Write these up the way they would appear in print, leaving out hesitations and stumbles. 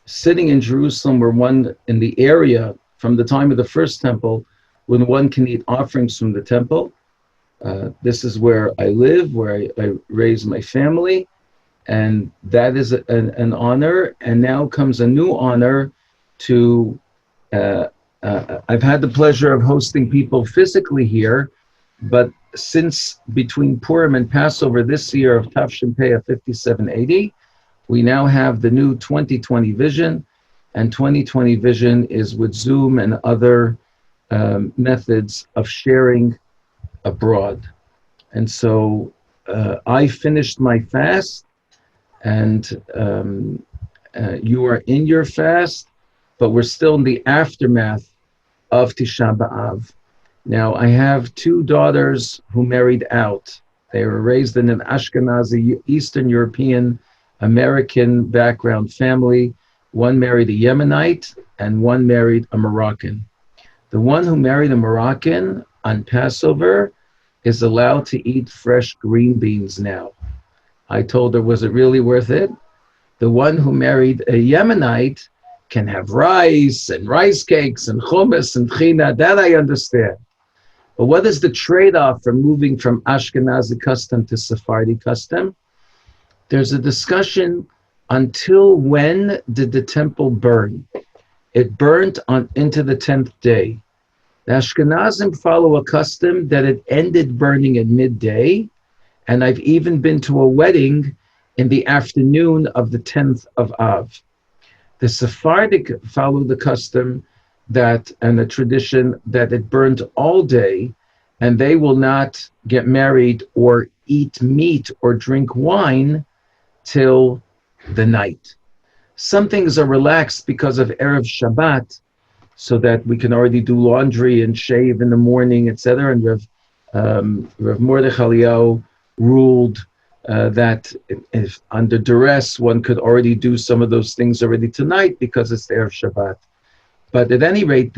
sitting in Jerusalem where one in the area from the time of the first temple, when one can eat offerings from the temple. This is where I live, where I raise my family, and that is an honor. And now comes a new honor to, I've had the pleasure of hosting people physically here, but since between Purim and Passover this year of Tafshin Pei 5780, we now have the new 2020 vision, and 2020 vision is with Zoom and other methods of sharing abroad. And so I finished my fast, and you are in your fast, but we're still in the aftermath of Tisha B'Av. Now, I have two daughters who married out. They were raised in an Ashkenazi, Eastern European, American background family. One married a Yemenite and one married a Moroccan. The one who married a Moroccan on Passover is allowed to eat fresh green beans now. I told her, was it really worth it? The one who married a Yemenite can have rice and rice cakes and hummus and china. That I understand. But what is the trade-off from moving from Ashkenazi custom to Sephardi custom? There's a discussion, until when did the temple burn? It burnt into the 10th day. The Ashkenazim follow a custom that it ended burning at midday, and I've even been to a wedding in the afternoon of the 10th of Av. The Sephardic follow the custom that, and the tradition that it burned all day, and they will not get married or eat meat or drink wine till the night. Some things are relaxed because of Erev Shabbat, so that we can already do laundry and shave in the morning, etc. And Rav Mordechai Eliyahu ruled that if under duress, one could already do some of those things already tonight because it's the Erev Shabbat. But at any rate,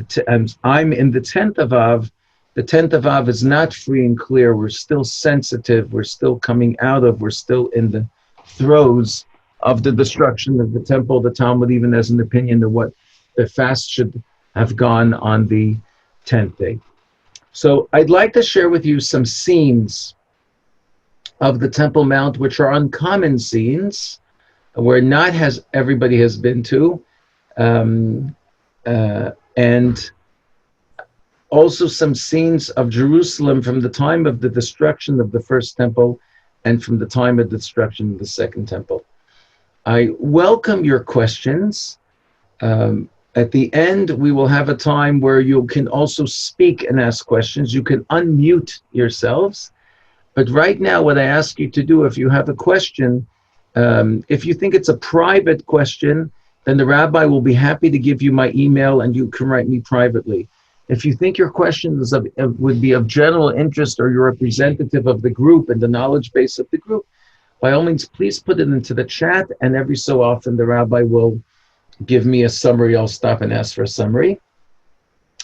I'm in the 10th of Av. The 10th of Av is not free and clear. We're still sensitive. We're still coming out of, we're still in the throes of the destruction of the temple. The Talmud even has an opinion of what the fast should have gone on the 10th day. So I'd like to share with you some scenes of the Temple Mount, which are uncommon scenes, where not everybody has been to, and also some scenes of Jerusalem from the time of the destruction of the first temple and from the time of the destruction of the second temple. I welcome your questions. At the end, we will have a time where you can also speak and ask questions. You can unmute yourselves. But right now, what I ask you to do, if you have a question, if you think it's a private question, then the rabbi will be happy to give you my email and you can write me privately. If you think your question would be of general interest, or you're representative of the group and the knowledge base of the group, by all means, please put it into the chat, and every so often the rabbi will give me a summary. I'll stop and ask for a summary.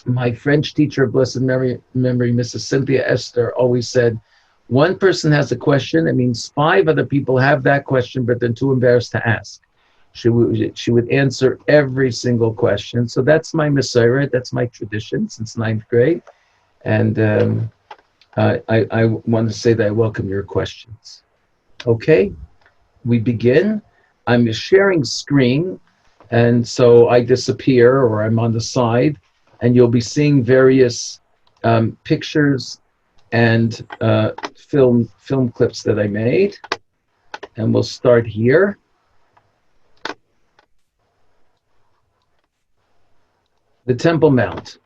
My French teacher, blessed memory, Mrs. Cynthia Esther, always said, one person has a question, it means 5 other people have that question, but they're too embarrassed to ask. She would answer every single question. So that's my Masorah, that's my tradition since 9th grade. And I want to say that I welcome your questions. Okay, we begin. I'm sharing screen, and so I disappear or I'm on the side, and you'll be seeing various pictures and film clips that I made. And we'll start here. The Temple Mount.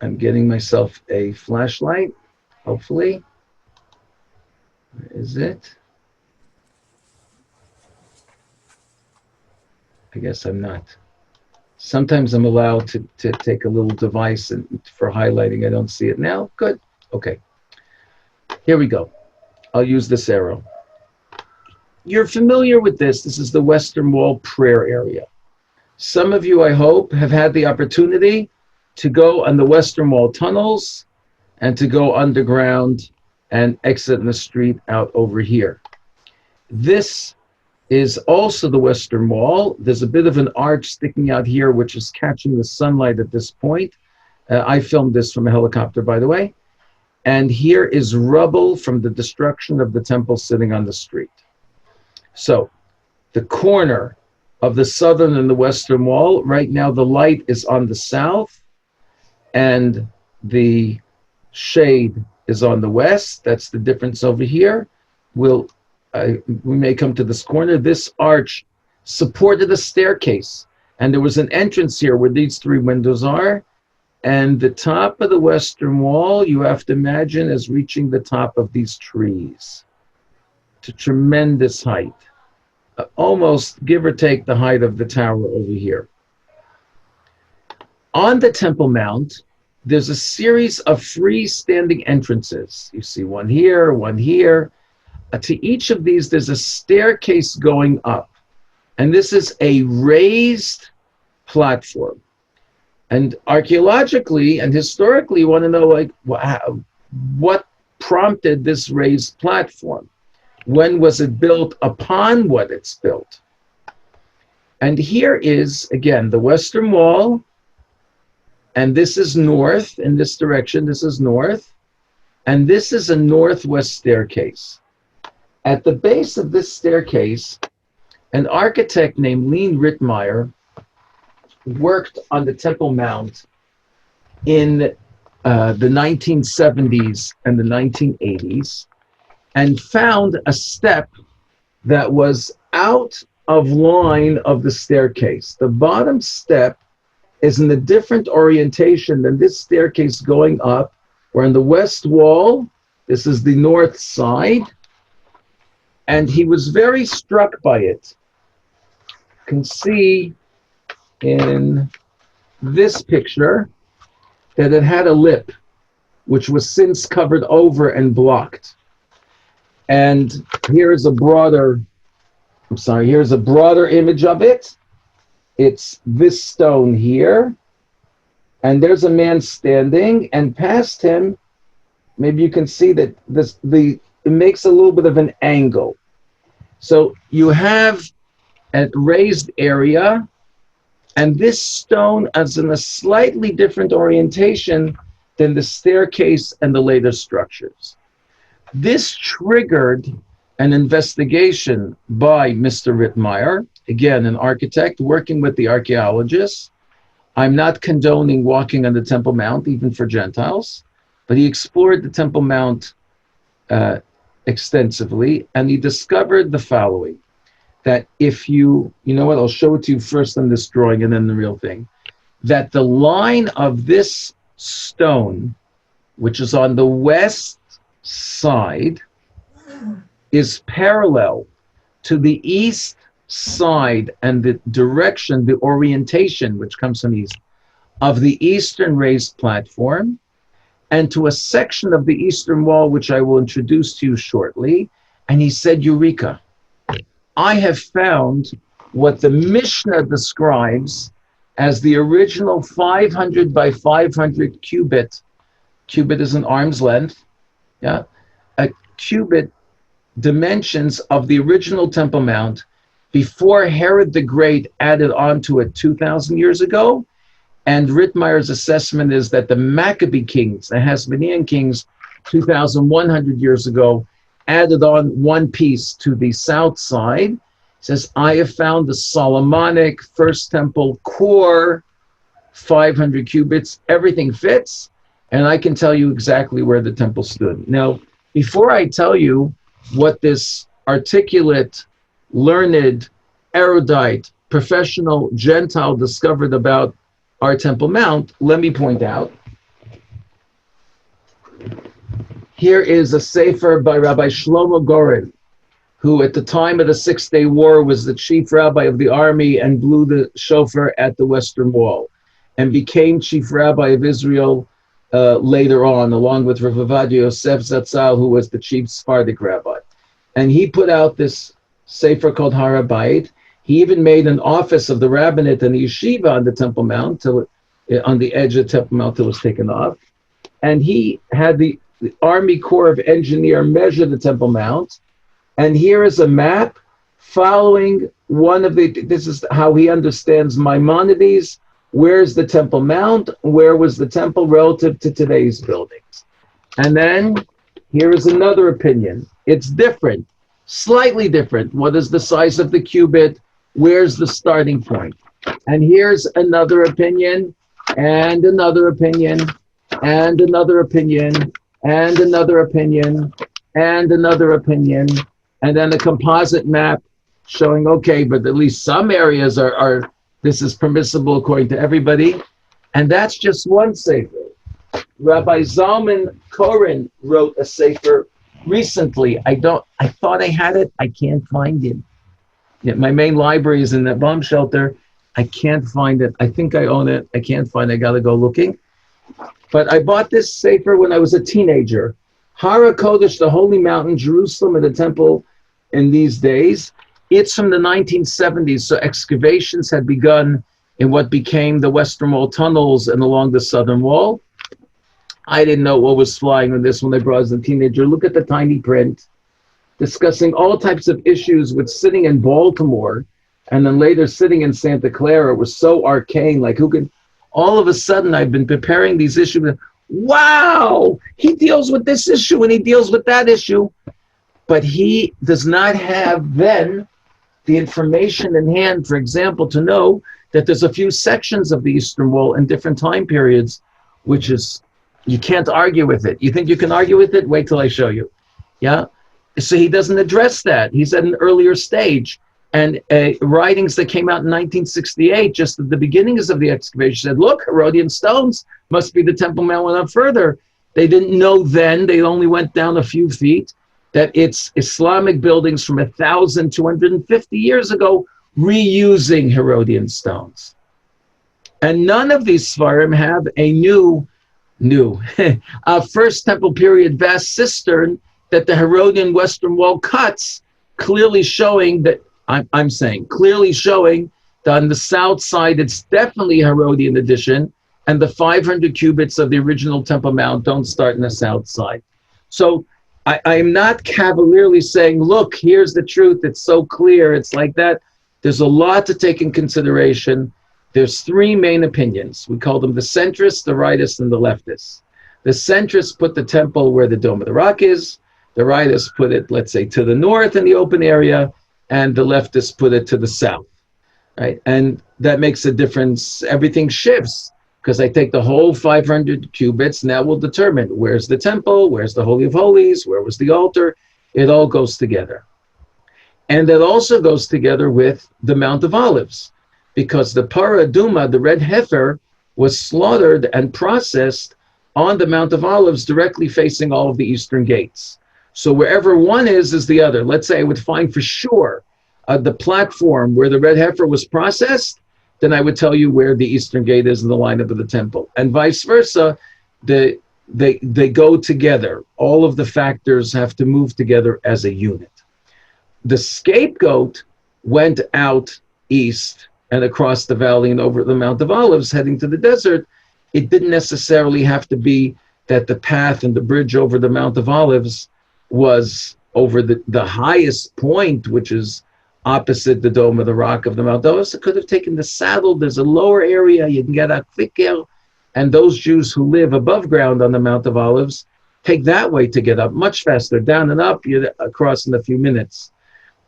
I'm getting myself a flashlight, hopefully. Where is it? I guess I'm not. Sometimes I'm allowed to take a little device for highlighting. I don't see it now. Good. Okay. Here we go. I'll use this arrow. You're familiar with this. This is the Western Wall prayer area. Some of you, I hope, have had the opportunity to go on the Western Wall tunnels and to go underground and exit in the street out over here. This is also the Western Wall. There's a bit of an arch sticking out here, which is catching the sunlight at this point. I filmed this from a helicopter, by the way. And here is rubble from the destruction of the temple sitting on the street. So the corner of the southern and the western wall, right now the light is on the south and the shade is on the west. That's the difference over here. We may come to this corner. This arch supported a staircase, and there was an entrance here where these three windows are. And the top of the western wall, you have to imagine, is reaching the top of these trees to tremendous height. Almost, give or take, the height of the tower over here. On the Temple Mount, there's a series of freestanding entrances. You see one here, one here. To each of these, there's a staircase going up. And this is a raised platform. And archaeologically and historically, you want to know, like, what prompted this raised platform? When was it built upon what it's built? And here is, again, the Western Wall. And this is north in this direction. This is north. And this is a northwest staircase. At the base of this staircase, an architect named Lean Rittmeyer worked on the Temple Mount in the 1970s and the 1980s and found a step that was out of line of the staircase. The bottom step is in a different orientation than this staircase going up. We're on the west wall. This is the north side. And he was very struck by it. You can see in this picture that it had a lip, which was since covered over and blocked. And here's a broader image of it. It's this stone here. And there's a man standing, and past him, maybe you can see that it makes a little bit of an angle. So you have a raised area, and this stone is in a slightly different orientation than the staircase and the later structures. This triggered an investigation by Mr. Rittmeyer, again, an architect working with the archaeologists. I'm not condoning walking on the Temple Mount, even for Gentiles, but he explored the Temple Mount extensively, and he discovered the following, that if you know what, I'll show it to you first on this drawing and then the real thing, that the line of this stone, which is on the west side, is parallel to the east side and the direction, the orientation, which comes from east, of the eastern raised platform, and to a section of the eastern wall, which I will introduce to you shortly. And he said, Eureka, I have found what the Mishnah describes as the original 500 by 500 cubit is an arm's length, a cubit dimensions of the original Temple Mount before Herod the Great added on to it 2,000 years ago. And Rittmeyer's assessment is that the Maccabee kings, the Hasmonean kings, 2,100 years ago, added on one piece to the south side. He says, I have found the Solomonic First Temple core, 500 cubits, everything fits, and I can tell you exactly where the temple stood. Now, before I tell you what this articulate, learned, erudite, professional Gentile discovered about our Temple Mount, let me point out, here is a sefer by Rabbi Shlomo Goren, who at the time of the Six-Day War was the chief rabbi of the army and blew the shofar at the Western Wall, and became chief rabbi of Israel later on, along with Rav Ovadia Yosef Zatzal, who was the chief Sephardic rabbi. And he put out this sefer called Har HaBayit. He even made an office of the rabbinate and the yeshiva on the Temple Mount, on the edge of the Temple Mount till it was taken off. And he had the Army Corps of Engineers measure the Temple Mount. And here is a map following this is how he understands Maimonides. Where's the Temple Mount? Where was the temple relative to today's buildings? And then here is another opinion. It's different, slightly different. What is the size of the cubit? Where's the starting point? And here's another opinion, and another opinion, and another opinion, and another opinion, and another opinion, and then a composite map showing, okay, but at least some areas are this is permissible according to everybody. And that's just one sefer. Rabbi Zalman Koren wrote a sefer recently. I thought I had it. I can't find it. Yeah, my main library is in that bomb shelter. I can't find it. I think I own it. I can't find it. I got to go looking. But I bought this sefer when I was a teenager. Har HaKodesh, the Holy Mountain, Jerusalem, and the temple in these days. It's from the 1970s, so excavations had begun in what became the Western Wall tunnels and along the Southern Wall. I didn't know what was flying on this when I brought as a teenager. Look at the tiny print, discussing all types of issues with sitting in Baltimore and then later sitting in Santa Clara. It was so arcane, like who could, all of a sudden I've been preparing these issues. Wow, he deals with this issue and he deals with that issue, but he does not have then the information in hand, for example, to know that there's a few sections of the Eastern Wall in different time periods, which is, you can't argue with it. You think you can argue with it? Wait till I show you. Yeah. So he doesn't address that. He's at an earlier stage. And writings that came out in 1968, just at the beginnings of the excavation, said, look, Herodian stones must be the Temple Mount went up further. They didn't know then, they only went down a few feet, that it's Islamic buildings from 1,250 years ago reusing Herodian stones. And none of these Sfarim have a new first temple period vast cistern that the Herodian Western Wall cuts, clearly showing that, I'm saying, clearly showing that on the south side, it's definitely a Herodian addition, and the 500 cubits of the original Temple Mount don't start in the south side. So I'm not cavalierly saying, look, here's the truth, it's so clear, it's like that. There's a lot to take in consideration. There's three main opinions. We call them the centrists, the rightists, and the leftists. The centrists put the temple where the Dome of the Rock is. The rightists put it, let's say, to the north in the open area, and the leftists put it to the south, right? And that makes a difference. Everything shifts because I take the whole 500 cubits, and that will determine where's the temple, where's the Holy of Holies, where was the altar. It all goes together. And that also goes together with the Mount of Olives, because the Para Aduma, the red heifer, was slaughtered and processed on the Mount of Olives directly facing all of the eastern gates. So wherever one is the other. Let's say I would find for sure the platform where the red heifer was processed, then I would tell you where the eastern gate is in the lineup of the temple. And vice versa, they go together. All of the factors have to move together as a unit. The scapegoat went out east and across the valley and over the Mount of Olives heading to the desert. It didn't necessarily have to be that the path and the bridge over the Mount of Olives was over the highest point, which is opposite the Dome of the Rock of the Mount of Olives. It could have taken the saddle. There's a lower area. You can get a fikir. And those Jews who live above ground on the Mount of Olives take that way to get up much faster. Down and up, you're across in a few minutes.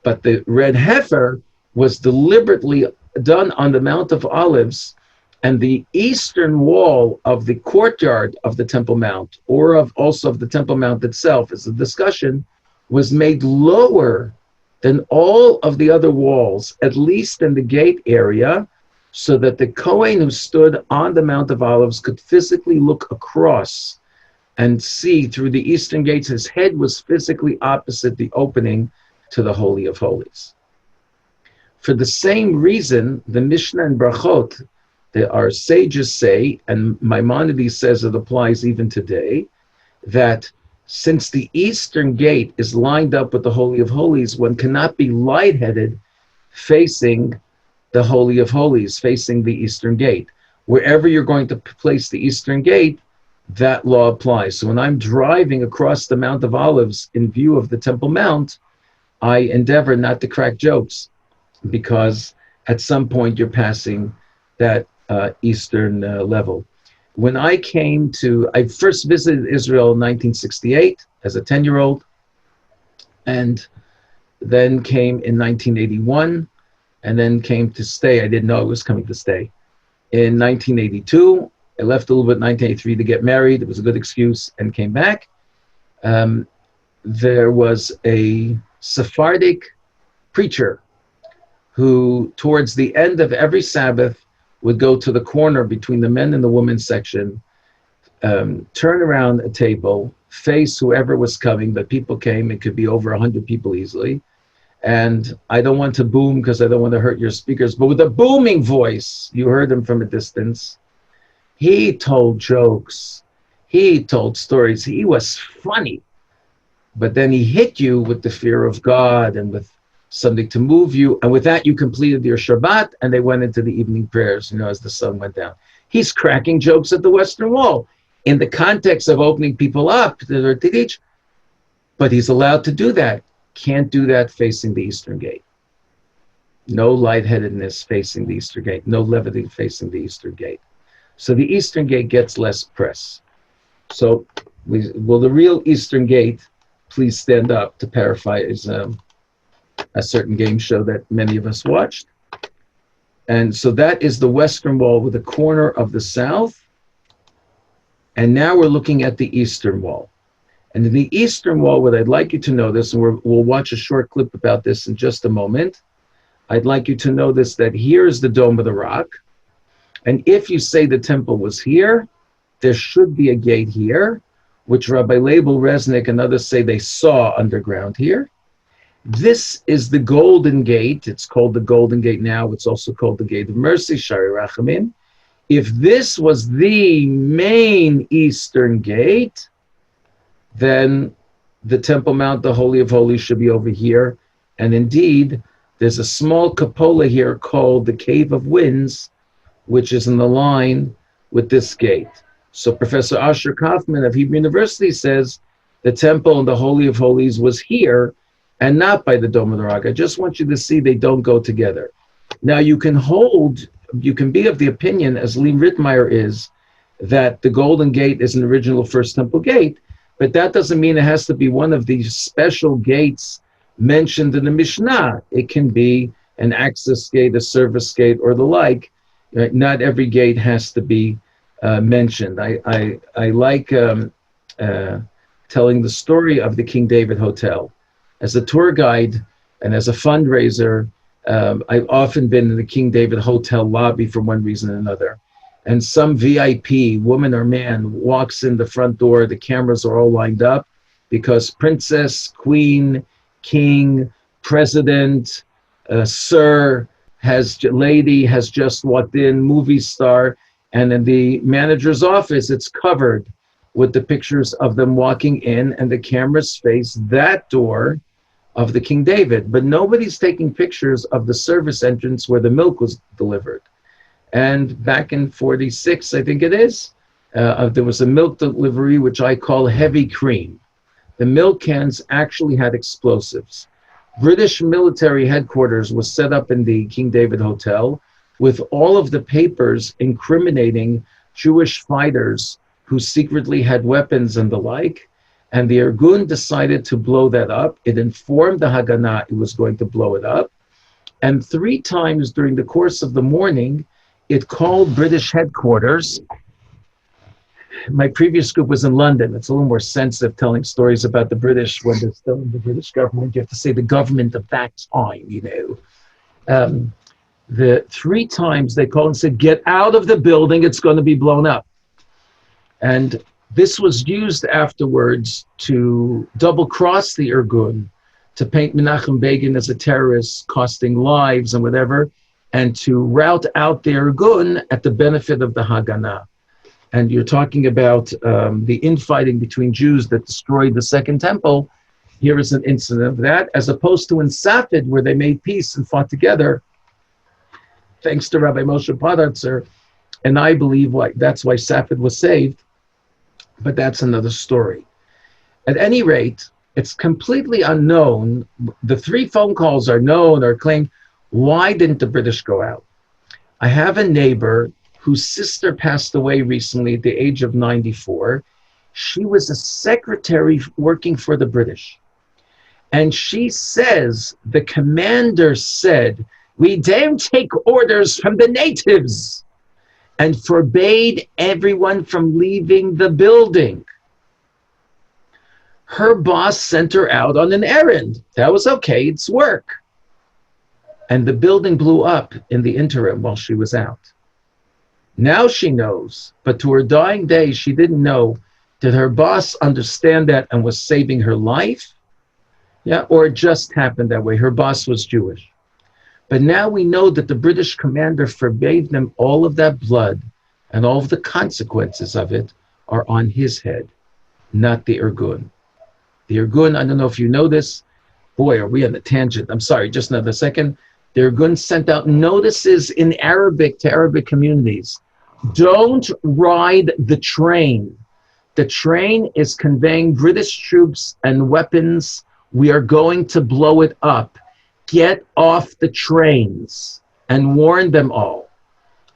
But the red heifer was deliberately done on the Mount of Olives, and the eastern wall of the courtyard of the Temple Mount, or also of the Temple Mount itself, as a discussion, was made lower than all of the other walls, at least in the gate area, so that the Kohen who stood on the Mount of Olives could physically look across and see through the eastern gates. His head was physically opposite the opening to the Holy of Holies. For the same reason, the Mishnah and Brachot, our sages say, and Maimonides says it applies even today, that since the eastern gate is lined up with the Holy of Holies, one cannot be lightheaded facing the Holy of Holies, facing the eastern gate. Wherever you're going to place the eastern gate, that law applies. So when I'm driving across the Mount of Olives in view of the Temple Mount, I endeavor not to crack jokes because at some point you're passing that Eastern level. When I first visited Israel in 1968 as a 10-year-old, and then came in 1981, and then came to stay. I didn't know I was coming to stay. In 1982, I left a little bit in 1983 to get married. It was a good excuse, and came back. There was a Sephardic preacher who, towards the end of every Sabbath, would go to the corner between the men and the women's section, turn around a table, face whoever was coming, but people came. It could be over 100 people easily. And I don't want to boom because I don't want to hurt your speakers, but with a booming voice, you heard him from a distance. He told jokes. He told stories. He was funny. But then he hit you with the fear of God and with something to move you. And with that, you completed your Shabbat, and they went into the evening prayers, as the sun went down. He's cracking jokes at the Western Wall in the context of opening people up to teach, but he's allowed to do that. Can't do that facing the Eastern Gate. No lightheadedness facing the Eastern Gate. No levity facing the Eastern Gate. So the Eastern Gate gets less press. So, will the real Eastern Gate please stand up, to paraphrase a certain game show that many of us watched. And so that is the Western Wall with the corner of the South. And now we're looking at the Eastern Wall. And in the Eastern Wall, what I'd like you to notice, and we'll watch a short clip about this in just a moment, I'd like you to notice that here is the Dome of the Rock. And if you say the temple was here, there should be a gate here, which Rabbi Leibel, Resnick, and others say they saw underground here. This is the Golden Gate. It's called the Golden Gate now. It's also called the Gate of Mercy, Shari Rachamim. If this was the main Eastern Gate, then the Temple Mount, the Holy of Holies, should be over here. And indeed, there's a small cupola here called the Cave of Winds, which is in the line with this gate. So Professor Asher Kaufman of Hebrew University says the temple and the Holy of Holies was here and not by the Dome of the Rock. I just want you to see they don't go together. Now you can be of the opinion, as Lee Rittmeyer is, that the Golden Gate is an original First Temple gate, but that doesn't mean it has to be one of these special gates mentioned in the Mishnah. It can be an access gate, a service gate, or the like. Not every gate has to be mentioned. I like telling the story of the King David Hotel. As a tour guide and as a fundraiser, I've often been in the King David Hotel lobby for one reason or another. And some VIP, woman or man, walks in the front door, the cameras are all lined up because princess, queen, king, president, sir, lady has just walked in, movie star, and in the manager's office, it's covered with the pictures of them walking in, and the cameras face that door of the King David. But nobody's taking pictures of the service entrance where the milk was delivered. And back in 46, I think it is, there was a milk delivery, which I call heavy cream. The milk cans actually had explosives. British military headquarters was set up in the King David Hotel with all of the papers incriminating Jewish fighters who secretly had weapons and the like. And the Irgun decided to blow that up. It informed the Haganah it was going to blow it up. And 3 times during the course of the morning, it called British headquarters. My previous group was in London. It's a little more sensitive telling stories about the British when they're still in the British government. You have to say the government of that time, The 3 times they called and said, get out of the building, it's going to be blown up. And this was used afterwards to double-cross the Irgun, to paint Menachem Begin as a terrorist, costing lives and whatever, and to rout out the Irgun at the benefit of the Haganah. And you're talking about the infighting between Jews that destroyed the Second Temple. Here is an incident of that, as opposed to in Safed, where they made peace and fought together, thanks to Rabbi Moshe Podartzer. And I believe that's why Safed was saved, but that's another story. At any rate, It's completely unknown. The 3 phone calls are known or claimed. Why didn't the British go out? I have a neighbor whose sister passed away recently at the age of 94. She was a secretary working for the British. And she says the commander said, "We don't take orders from the natives," and forbade everyone from leaving the building. Her boss sent her out on an errand. That was okay, it's work. And the building blew up in the interim while she was out. Now she knows, but to her dying day, she didn't know. Did her boss understand that and was saving her life? Yeah, or it just happened that way. Her boss was Jewish. But now we know that the British commander forbade them. All of that blood and all of the consequences of it are on his head, not the Irgun. The Irgun, I don't know if you know this. Boy, are we on a tangent. I'm sorry, just another second. The Irgun sent out notices in Arabic to Arabic communities. Don't ride the train. The train is conveying British troops and weapons. We are going to blow it up. Get off the trains, and warn them all.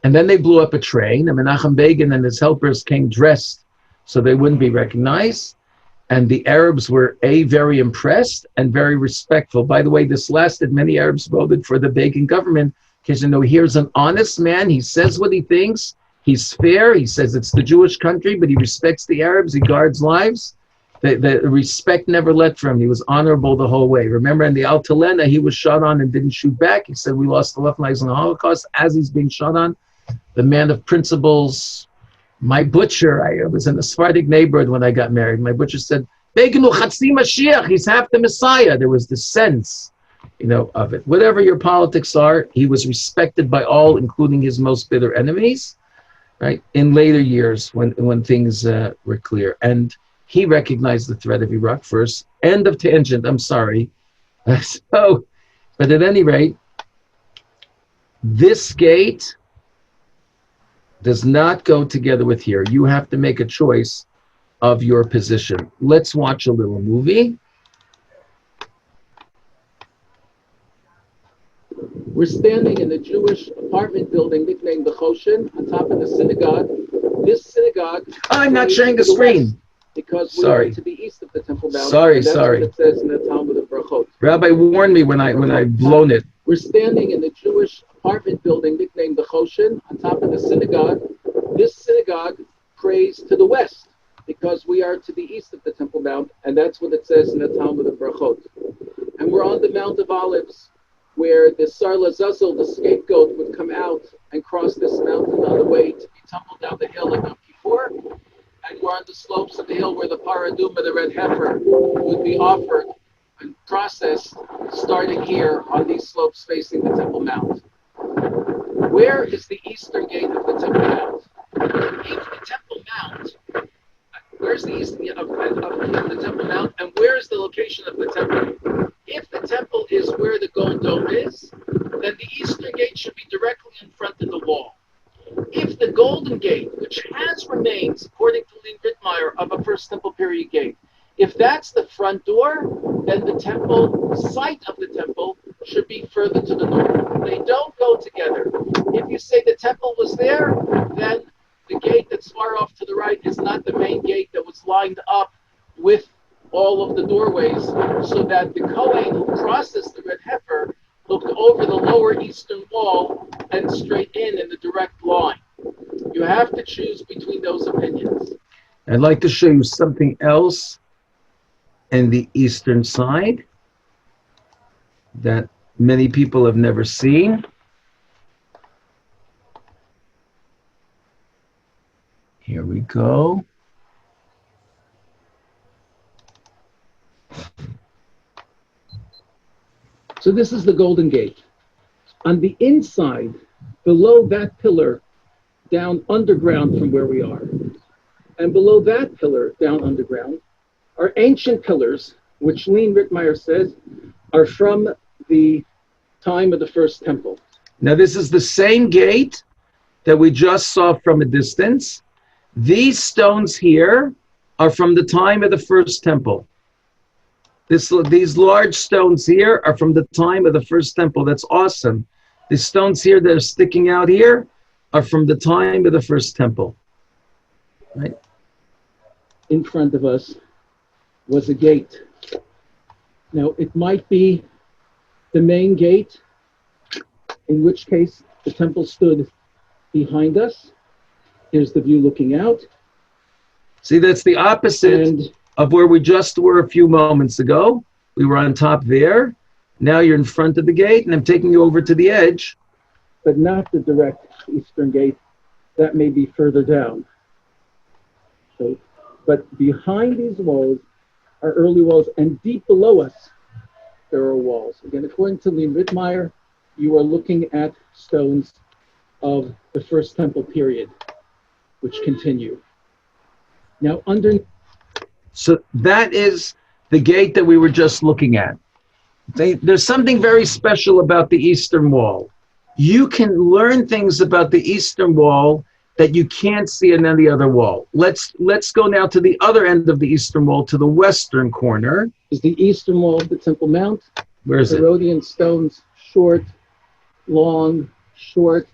And then they blew up a train, and Menachem Begin and his helpers came dressed so they wouldn't be recognized. And the Arabs were very impressed and very respectful. By the way, this lasted. Many Arabs voted for the Begin government because, here's an honest man. He says what he thinks. He's fair. He says it's the Jewish country, but he respects the Arabs. He guards lives. The respect never left from him. He was honorable the whole way. Remember, in the Altalena, he was shot on and didn't shoot back. He said, we lost 11 lives in the Holocaust. As he's being shot on, the man of principles, my butcher, I was in a Sephardic neighborhood when I got married. My butcher said, Beginu Chatzi Mashiach, he's half the Messiah. There was this sense, of it. Whatever your politics are, he was respected by all, including his most bitter enemies, right? In later years when things were clear. And he recognized the threat of Iraq first. End of tangent, I'm sorry. But at any rate, this gate does not go together with here. You have to make a choice of your position. Let's watch a little movie. We're standing in a Jewish apartment building nicknamed the Choshen on top of the synagogue. This synagogue... I'm not sharing the screen. Because we are to the east of the Temple Mount. Sorry. What it says in the Talmud of Brachot. Rabbi warned me when I blown it. We're standing in a Jewish apartment building nicknamed the Choshen on top of the synagogue. This synagogue prays to the west because we are to the east of the Temple Mount, and that's what it says in the Talmud of Brachot. And we're on the Mount of Olives, where the Sar Lazazel, the scapegoat, would come out and cross this mountain on the way to be tumbled down the hill like Yom Kippur. And we're on the slopes of the hill where the paraduma, the red heifer, would be offered and processed, starting here on these slopes facing the Temple Mount. Where is the eastern gate of the Temple Mount? If the Temple Mount, where's the eastern of the Temple Mount, and where is the location of the temple? If the temple is where the Golden Dome is, then the eastern gate should be directly in front of the wall. If the Golden Gate, which has remains, according to Lean Rittmeyer, of a First Temple period gate, if that's the front door, then the temple, site of the temple, should be further to the north. They don't go together. If you say the temple was there, then the gate that's far off to the right is not the main gate that was lined up with all of the doorways, so that the Kohen who processed the red heifer looked over the lower eastern wall and straight in the direct line. You have to choose between those opinions. I'd like to show you something else in the eastern side that many people have never seen. Here we go. So this is the Golden Gate. On the inside, below that pillar, down underground from where we are, and below that pillar, down underground, are ancient pillars, which Lean Rittmeyer says are from the time of the First Temple. Now this is the same gate that we just saw from a distance. These stones here are from the time of the First Temple. These large stones here are from the time of the first temple. That's awesome. The stones here that are sticking out here are from the time of the first temple. Right? In front of us was a gate. Now, it might be the main gate, in which case the temple stood behind us. Here's the view looking out. See, that's the opposite of where we just were a few moments ago. We were on top there. Now you're in front of the gate, and I'm taking you over to the edge, but not the direct eastern gate. That may be further down. So, but behind these walls are early walls, and deep below us, there are walls. Again, according to Lee Rittmeyer, you are looking at stones of the first temple period, which continue. Now, so that is the gate that we were just looking at. There's something very special about the Eastern Wall. You can learn things about the Eastern Wall that you can't see in any other wall. Let's go now to the other end of the Eastern Wall, to the western corner. Is the Eastern Wall of the Temple Mount. Where is it? Herodian stones, short, long, short,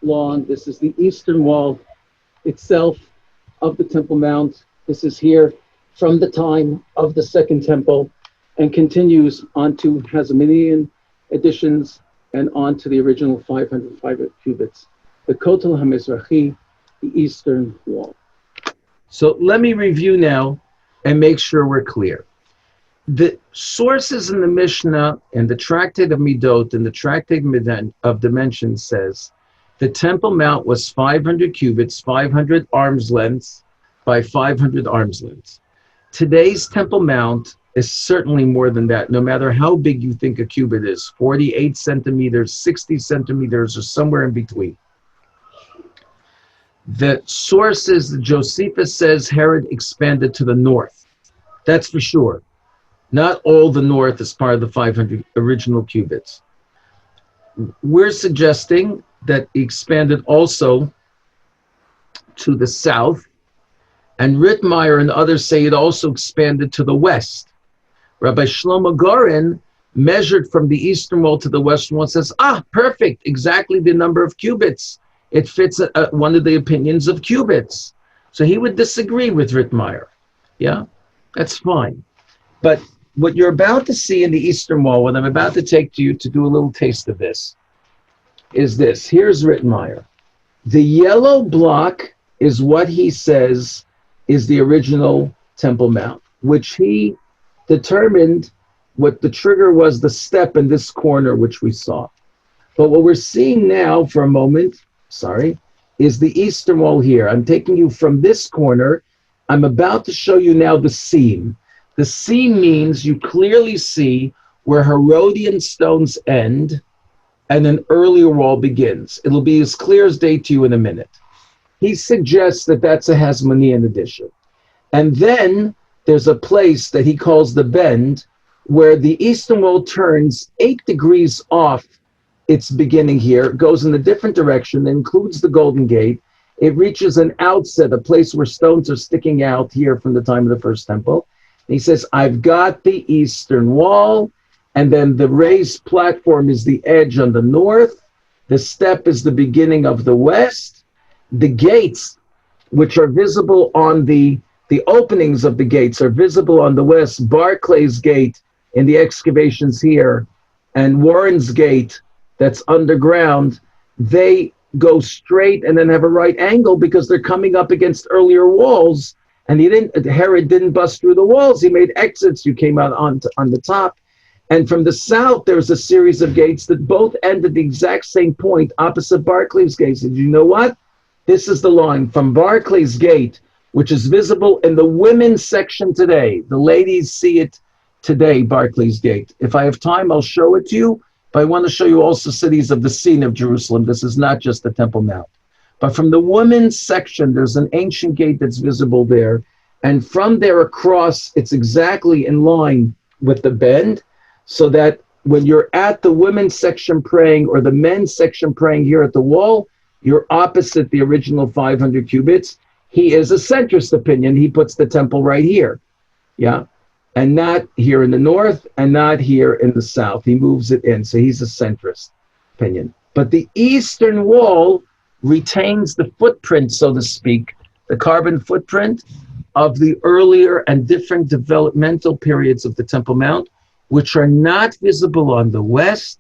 long. This is the Eastern Wall itself of the Temple Mount. This is here from the time of the Second Temple and continues onto Hasmonean additions and onto the original 505 cubits. The Kotel HaMizrachi, the Eastern Wall. So let me review now and make sure we're clear. The sources in the Mishnah and the Tractate of Midot and the Tractate of Dimensions says the Temple Mount was 500 cubits, 500 arms lengths by 500 arms lengths. Today's Temple Mount is certainly more than that, no matter how big you think a cubit is, 48 centimeters, 60 centimeters, or somewhere in between. The sources, Josephus says Herod expanded to the north. That's for sure. Not all the north is part of the 500 original cubits. We're suggesting that he expanded also to the south, and Rittmeyer and others say it also expanded to the west. Rabbi Shlomo Goren measured from the eastern wall to the western wall and says, perfect, exactly the number of cubits. It fits one of the opinions of cubits. So he would disagree with Rittmeyer. Yeah, that's fine. But what you're about to see in the eastern wall, what I'm about to take you to do a little taste of this, is this. Here's Rittmeyer. The yellow block is what he says is the original Temple Mount, which he determined what the trigger was, the step in this corner, which we saw. But what we're seeing now for a moment, is the eastern wall here. I'm taking you from this corner. I'm about to show you now the seam. The seam means you clearly see where Herodian stones end and an earlier wall begins. It'll be as clear as day to you in a minute. He suggests that that's a Hasmonean addition. And then there's a place that he calls the bend where the eastern wall turns 8 degrees off its beginning here, goes in a different direction, includes the Golden Gate. It reaches an outset, a place where stones are sticking out here from the time of the first temple. And he says, I've got the eastern wall, and then the raised platform is the edge on the north. The step is the beginning of the west. The gates, which are visible on the openings of the gates are visible on the west. Barclay's Gate in the excavations here, and Warren's Gate that's underground, they go straight and then have a right angle because they're coming up against earlier walls. And Herod didn't bust through the walls. He made exits. You came out on the top. And from the south, there's a series of gates that both end at the exact same point opposite Barclay's Gate. And you know what? This is the line from Barclay's Gate, which is visible in the women's section today. The ladies see it today, Barclay's Gate. If I have time, I'll show it to you. But I want to show you also cities of the scene of Jerusalem. This is not just the Temple Mount. But from the women's section, there's an ancient gate that's visible there. And from there across, it's exactly in line with the bend, so that when you're at the women's section praying or the men's section praying here at the wall, you're opposite the original 500 cubits. He is a centrist opinion. He puts the temple right here. Yeah. and not here in the north, and not here in the south. He moves it in, so he's a centrist opinion. But the eastern wall retains the footprint, so to speak, the carbon footprint of the earlier and different developmental periods of the Temple Mount, which are not visible on the west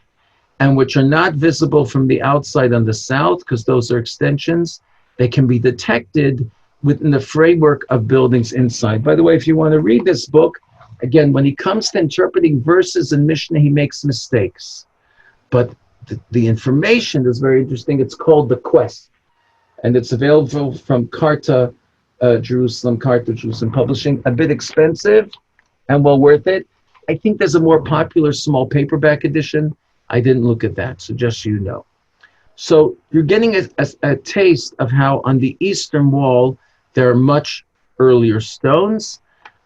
and which are not visible from the outside on the south, because those are extensions. They can be detected within the framework of buildings inside. By the way, if you want to read this book, again, when he comes to interpreting verses in Mishnah, he makes mistakes. But the information is very interesting. It's called The Quest, and it's available from Carta Jerusalem Publishing. A bit expensive and well worth it. I think there's a more popular small paperback edition. I didn't look at that, so just so you know. So you're getting a taste of how on the eastern wall there are much earlier stones.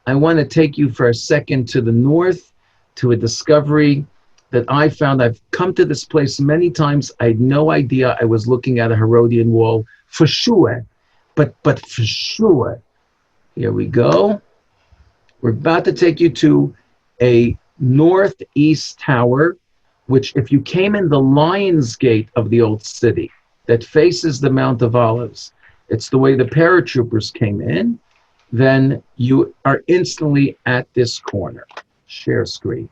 I want to take you for a second to the north, to a discovery that I found. I've come to this place many times. I had no idea I was looking at a Herodian wall, for sure, but for sure. Here we go. We're about to take you to a northeast tower, which if you came in the Lion's Gate of the old city that faces the Mount of Olives, it's the way the paratroopers came in, then you are instantly at this corner. Share screen.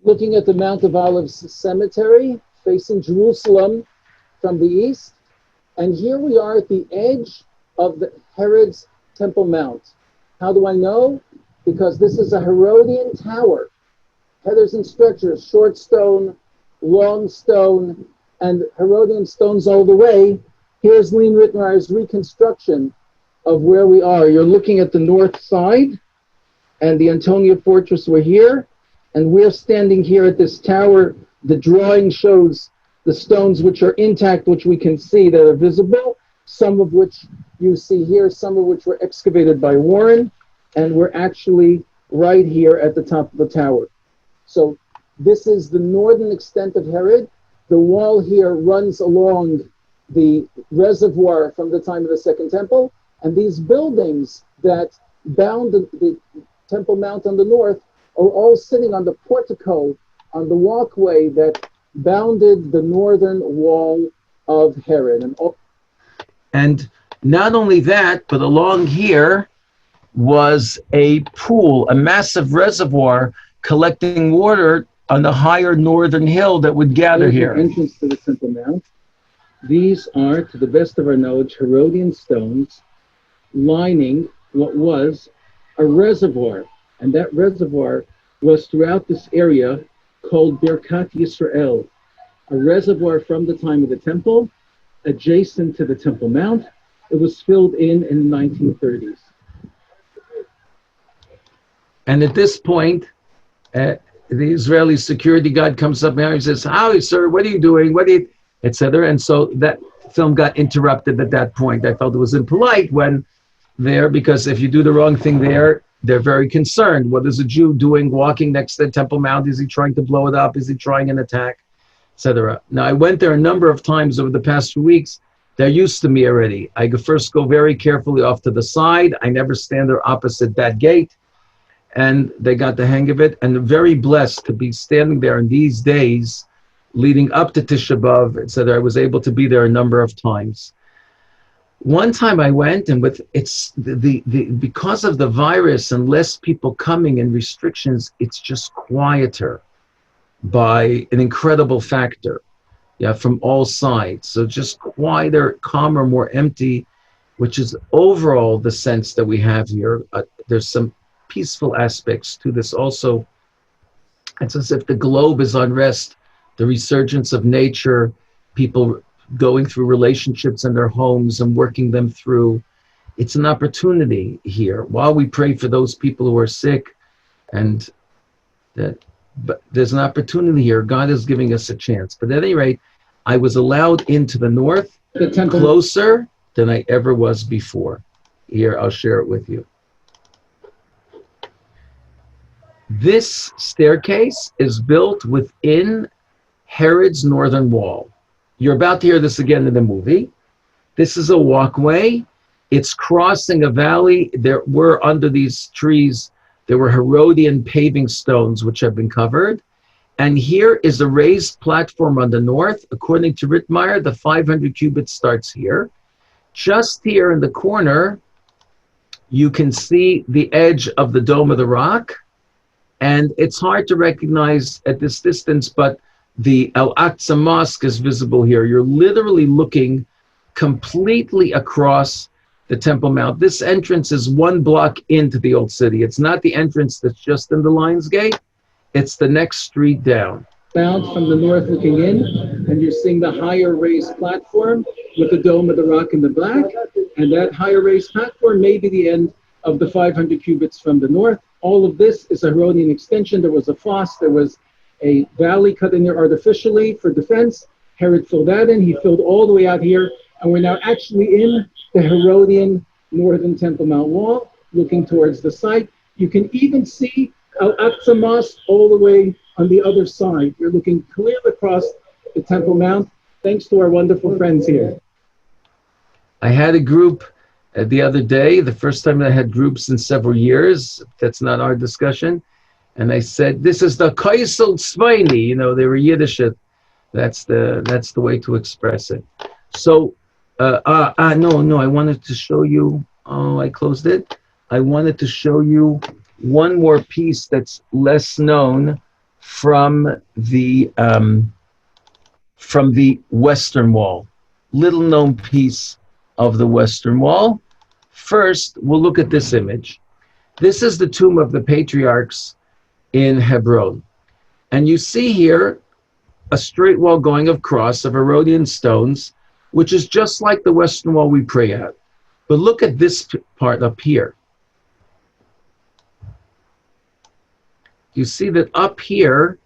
Looking at the Mount of Olives cemetery, facing Jerusalem from the east. And here we are at the edge of the Herod's Temple Mount. How do I know? Because this is a Herodian tower. Headers and stretchers, short stone, long stone, and Herodian stones all the way. Here's Lean Rittenmeyer's reconstruction of where we are. You're looking at the north side, and the Antonia Fortress were here, and we're standing here at this tower. The drawing shows the stones which are intact, which we can see that are visible, some of which you see here, some of which were excavated by Warren, and we're actually right here at the top of the tower. So this is the northern extent of Herod. The wall here runs along the reservoir from the time of the Second Temple, and these buildings that bound the Temple Mount on the north are all sitting on the portico, on the walkway that bounded the northern wall of Herod. And not only that, but along here was a pool, a massive reservoir collecting water on the higher northern hill that would gather here. Entrance to the Temple Mount. These are, to the best of our knowledge, Herodian stones lining what was a reservoir. And that reservoir was throughout this area called Birkat Yisrael, a reservoir from the time of the temple, adjacent to the Temple Mount. It was filled in the 1930s. And at this point, the Israeli security guard comes up and he says, "Hi, sir, what are you doing? What are you," etc. And so that film got interrupted at that point. I felt it was impolite when there, because if you do the wrong thing there, they're very concerned. What is a Jew doing walking next to the Temple Mount? Is he trying to blow it up? Is he trying an attack, etc.? Now, I went there a number of times over the past few weeks. They're used to me already. I first go very carefully off to the side. I never stand there opposite that gate. And they got the hang of it. And I'm very blessed to be standing there in these days leading up to Tisha B'Av, etc. I was able to be there a number of times. One time I went, and with because of the virus and less people coming and restrictions, it's just quieter by an incredible factor, from all sides. So just quieter, calmer, more empty, which is overall the sense that we have here. There's some peaceful aspects to this also. It's as if the globe is on rest, the resurgence of nature, people going through relationships in their homes and working them through. It's an opportunity here. While we pray for those people who are sick, but there's an opportunity here. God is giving us a chance. But at any rate, I was allowed into the north, closer than I ever was before. Here, I'll share it with you. This staircase is built within Herod's northern wall. You're about to hear this again in the movie. This is a walkway It's crossing a valley. There were, under these trees, there were Herodian paving stones which have been covered. And here is a raised platform on the north. According to Rittmeyer, the 500 cubits starts here. Just here in the corner, you can see the edge of the Dome of the Rock. And it's hard to recognize at this distance, but the Al-Aqsa Mosque is visible here. You're literally looking completely across the Temple Mount. This entrance is 1 block into the old city. It's not the entrance that's just in the Lion's Gate. It's the next street down. Mount from the north looking in, and you're seeing the higher raised platform with the Dome of the Rock in the back. And that higher raised platform may be the end of the 500 cubits from the north. All of this is a Herodian extension. There was a fosse, there was a valley cut in there artificially for defense. Herod filled that in. He filled all the way out here. And we're now actually in the Herodian northern Temple Mount wall, looking towards the site. You can even see Al-Aqsa Mosque all the way on the other side. You're looking clear across the Temple Mount, thanks to our wonderful friends here. I had a group the other day, the first time I had groups in several years. That's not our discussion. And I said, this is the Kaisel Zweini. You know, they were Yiddish. That's the way to express it. So, no, I wanted to show you, I closed it. I wanted to show you one more piece that's less known from the Western Wall. Little known piece of the Western Wall. First, we'll look at this image. This is the tomb of the patriarchs in Hebron. And you see here a straight wall going across of Herodian stones, which is just like the Western Wall we pray at. But look at this part up here. You see that up here,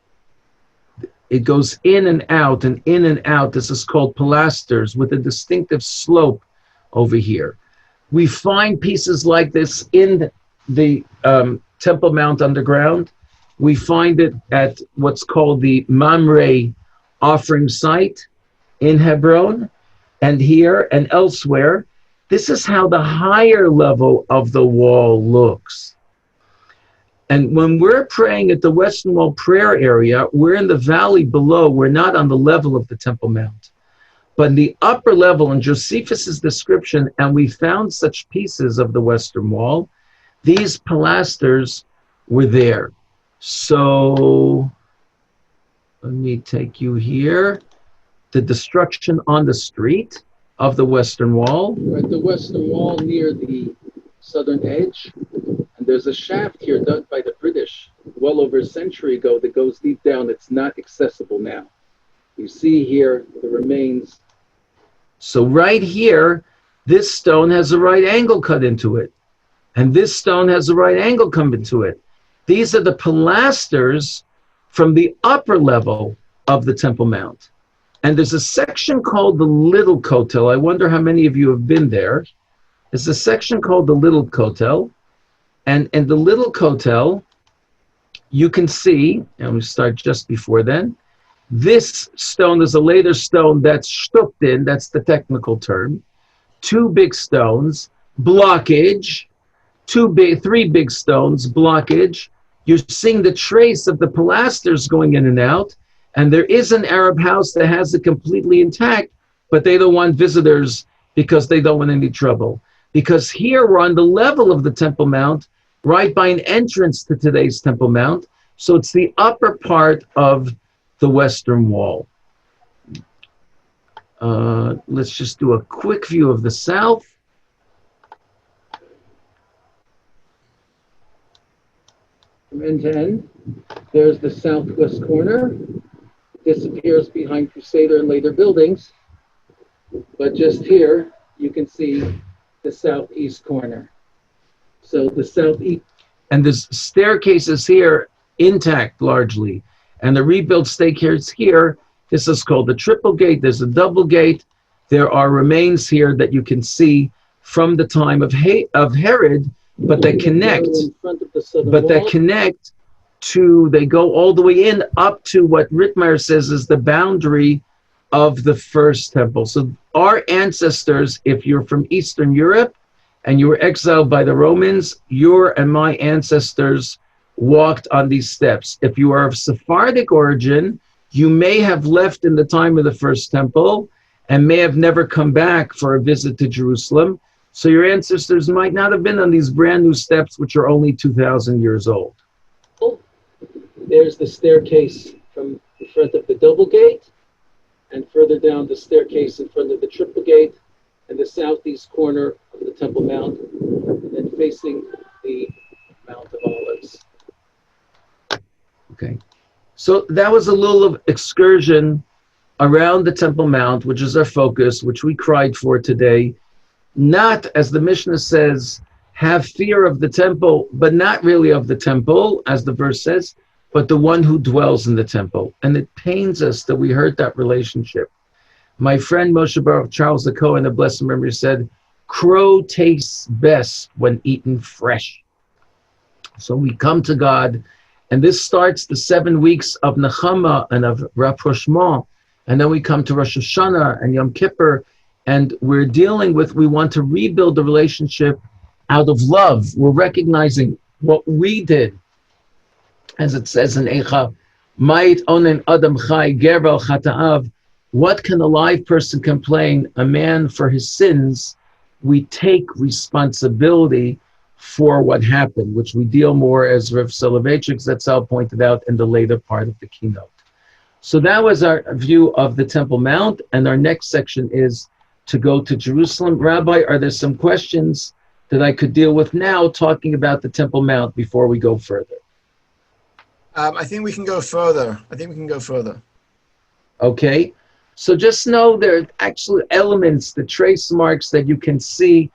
it goes in and out and in and out. This is called pilasters with a distinctive slope over here. We find pieces like this in the Temple Mount underground. We find it at what's called the Mamre offering site in Hebron, and here and elsewhere. This is how the higher level of the wall looks. And when we're praying at the Western Wall prayer area, we're in the valley below. We're not on the level of the Temple Mount. But in the upper level, in Josephus's description, and we found such pieces of the Western Wall, these pilasters were there. So let me take you here. The destruction on the street of the Western Wall. We're at the Western Wall near the southern edge. And there's a shaft here dug by the British well over a century ago that goes deep down. It's not accessible now. You see here the remains. So right here, this stone has a right angle cut into it. And this stone has a right angle come into it. These are the pilasters from the upper level of the Temple Mount. And there's a section called the Little Kotel. I wonder how many of you have been there. There's a section called the Little Kotel. And in the Little Kotel, you can see, and we start just before then, this stone is a later stone that's stucked in, that's the technical term. 2 big stones, blockage, 3 big stones, blockage. You're seeing the trace of the pilasters going in and out. And there is an Arab house that has it completely intact, but they don't want visitors because they don't want any trouble. Because here we're on the level of the Temple Mount, right by an entrance to today's Temple Mount. So it's the upper part of the Western Wall. Let's just do a quick view of the south. From end to end, there's the southwest corner. Disappears behind Crusader and later buildings. But just here, you can see the southeast corner. So the southeast, and there's staircases here intact largely. And the rebuilt staircase here, this is called the triple gate. There's a double gate. There are remains here that you can see from the time of Herod, but that connect. They go all the way in up to what Rittmeyer says is the boundary of the first temple. So our ancestors, if you're from Eastern Europe, and you were exiled by the Romans, your and my ancestors walked on these steps. If you are of Sephardic origin, you may have left in the time of the first temple and may have never come back for a visit to Jerusalem. So your ancestors might not have been on these brand new steps, which are only 2,000 years old. There's the staircase from in front of the double gate, and further down the staircase in front of the triple gate, and the southeast corner of the Temple Mount, and then facing the Mount of Olives. Okay, so that was a little excursion around the Temple Mount, which is our focus, which we cried for today. Not, as the Mishnah says, have fear of the temple, but not really of the temple, as the verse says, but the one who dwells in the temple. And it pains us that we hurt that relationship. My friend Moshe Baruch Charles the Cohen, a blessed memory, said, crow tastes best when eaten fresh. So we come to God, and this starts the 7 weeks of Nechama and of Rapprochement, and then we come to Rosh Hashanah and Yom Kippur, and we're dealing with, we want to rebuild the relationship out of love. We're recognizing what we did, as it says in Eicha, Ma'it onen adam chai gervel chata'av. What can a live person complain? A man for his sins. We take responsibility for what happened, which we deal more, as Rav Soloveitchik Zatzal pointed out in the later part of the keynote. So that was our view of the Temple Mount, and our next section is to go to Jerusalem. Rabbi, are there some questions that I could deal with now, talking about the Temple Mount, before we go further? I think we can go further. Okay. So just know there are actually elements, the trace marks that you can see,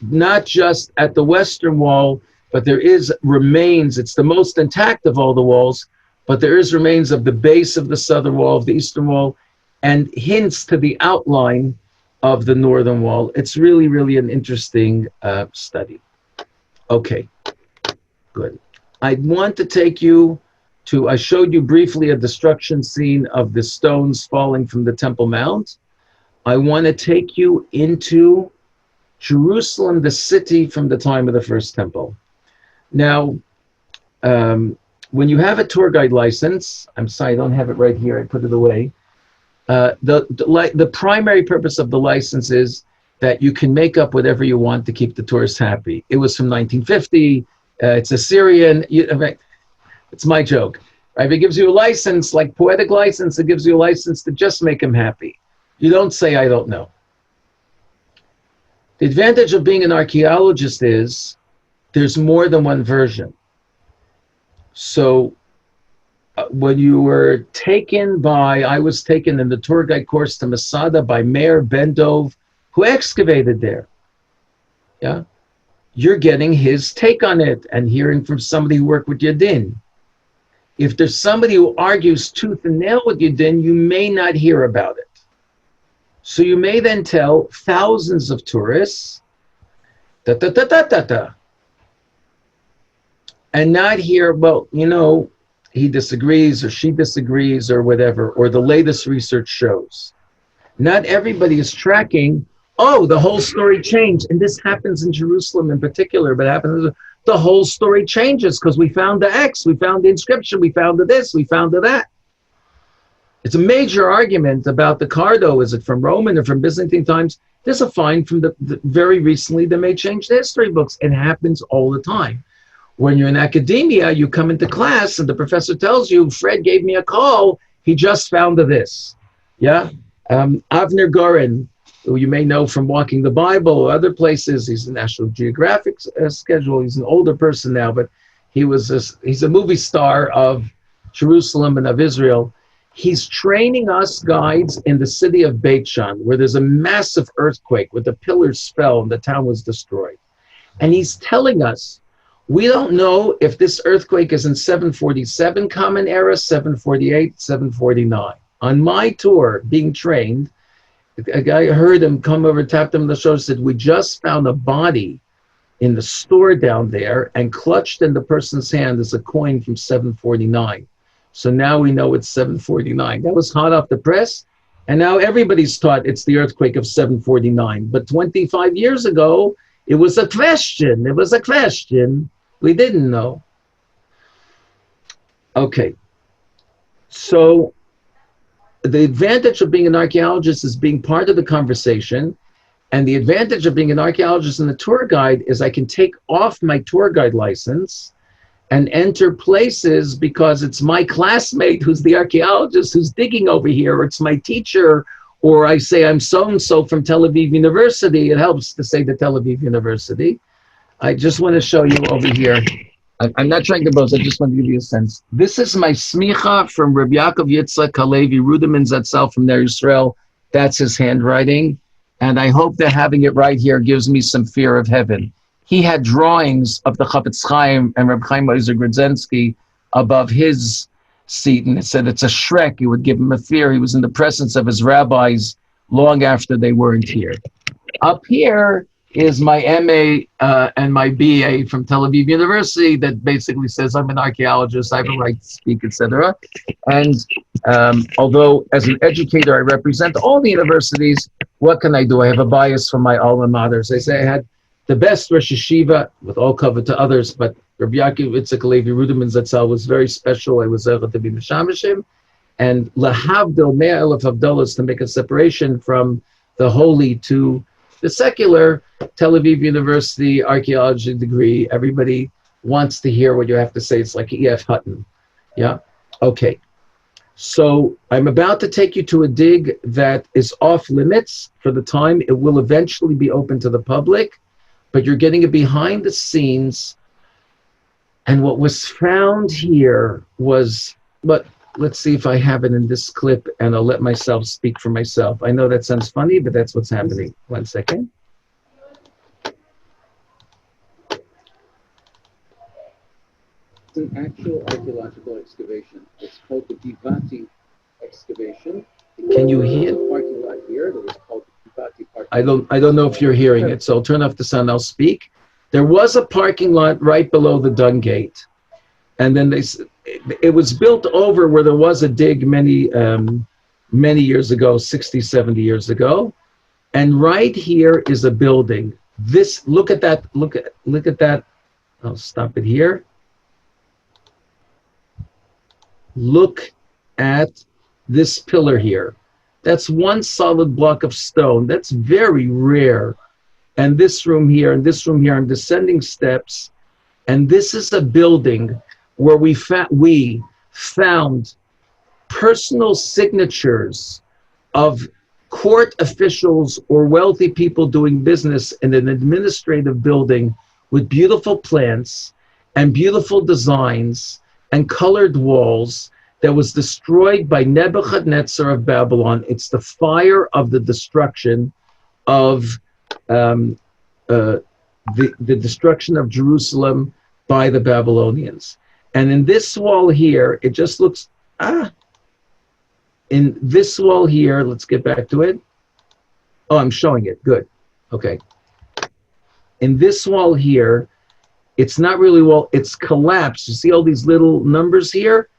not just at the Western Wall, but there is remains. It's the most intact of all the walls, but there is remains of the base of the Southern Wall, of the Eastern Wall, and hints to the outline of the Northern Wall. It's really, really an interesting study. Okay, good. I want to take you to, I showed you briefly a destruction scene of the stones falling from the Temple Mount. I want to take you into Jerusalem, the city from the time of the first temple. Now, when you have a tour guide license, I'm sorry, I don't have it right here, I put it away. The primary purpose of the license is that you can make up whatever you want to keep the tourists happy. It was from 1950, it's Assyrian, it's my joke. Right? If it gives you a license, like poetic license, it gives you a license to just make them happy. You don't say, I don't know. The advantage of being an archaeologist is there's more than one version. So when you were taken by, I was taken in the tour guide course to Masada by Mayor Ben Dov, who excavated there. Yeah, you're getting his take on it and hearing from somebody who worked with Yadin. If there's somebody who argues tooth and nail with Yadin, you may not hear about it. So you may then tell thousands of tourists, and not hear, well, you know, he disagrees or she disagrees or whatever, or the latest research shows. Not everybody is tracking, oh, the whole story changed. And this happens in Jerusalem in particular, but happens, the whole story changes because we found the X, we found the inscription, we found the this, we found the that. It's a major argument about the Cardo. Is it from Roman or from Byzantine times? There's a find from the very recently that may change the history books. It happens all the time. When you're in academia, you come into class and the professor tells you, Fred gave me a call, he just found this. Yeah? Avner Gorin, who you may know from Walking the Bible or other places, he's a National Geographic schedule. He's an older person now, but he's a movie star of Jerusalem and of Israel. He's training us guides in the city of Beit Shan, where there's a massive earthquake where the pillars fell and the town was destroyed. And he's telling us, we don't know if this earthquake is in 747 Common Era, 748, 749. On my tour, being trained, a guy heard him come over, tapped him on the shoulder, said, we just found a body in the store down there, and clutched in the person's hand is a coin from 749. So now we know it's 749. That was hot off the press, and now everybody's taught it's the earthquake of 749. But 25 years ago, It was a question. It was a question. We didn't know. Okay. So the advantage of being an archaeologist is being part of the conversation. And the advantage of being an archaeologist and a tour guide is I can take off my tour guide license and enter places because it's my classmate who's the archaeologist who's digging over here, or it's my teacher, or I say I'm so-and-so from Tel Aviv University. It helps to say the Tel Aviv University. I just want to show you over here. I'm not trying to boast, I just want to give you a sense. This is my smicha from Rabbi Yaakov Yitzchak Halevi Ruderman Zatzal from Ner Yisrael. That's his handwriting. And I hope that having it right here gives me some fear of heaven. He had drawings of the Chafetz Chaim and Reb Chaim Ozer Grodzinski above his seat, and it said it's a shrek. It would give him a fear. He was in the presence of his rabbis long after they weren't here. Up here is my MA and my BA from Tel Aviv University that basically says I'm an archaeologist, I have a right to speak, etc. And although as an educator I represent all the universities, what can I do? I have a bias for my alma maters. They say I had the best Rosh Yeshiva, with all cover to others, but Rabbi Yaakov Yitzchak Halevi Ruderman Zatzal was very special. I was able to be Meshameshim. And lahavdil mea elef havdalos, to make a separation from the holy to the secular. Tel Aviv University archaeology degree, everybody wants to hear what you have to say. It's like E.F. Hutton. Yeah? Okay. So I'm about to take you to a dig that is off limits for the time. It will eventually be open to the public, but you're getting a behind the scenes. And what was found here was, but let's see if I have it in this clip, and I'll let myself speak for myself. I know that sounds funny, but that's what's happening. 1 second. It's an actual archaeological excavation. It's called the Givati excavation. Can you hear the parking lot here? That was called the Givati parking. I don't know if you're hearing it, so I'll turn off the sound. I'll speak. There was a parking lot right below the dung gate, and then it was built over where there was a dig many years ago, 60, 70 years ago. And right here is a building. Look at that. Look at that. I'll stop it here. Look at this pillar here. That's one solid block of stone. That's very rare. And this room here, and this room here, I'm descending steps. And this is a building where we found personal signatures of court officials or wealthy people doing business in an administrative building with beautiful plants and beautiful designs and colored walls that was destroyed by Nebuchadnezzar of Babylon. It's the fire of the destruction of the destruction of Jerusalem by the Babylonians. And in this wall here, it just looks, in this wall here, let's get back to it. Oh, I'm showing it, good, okay. In this wall here, it's not really wall, it's collapsed. You see all these little numbers here?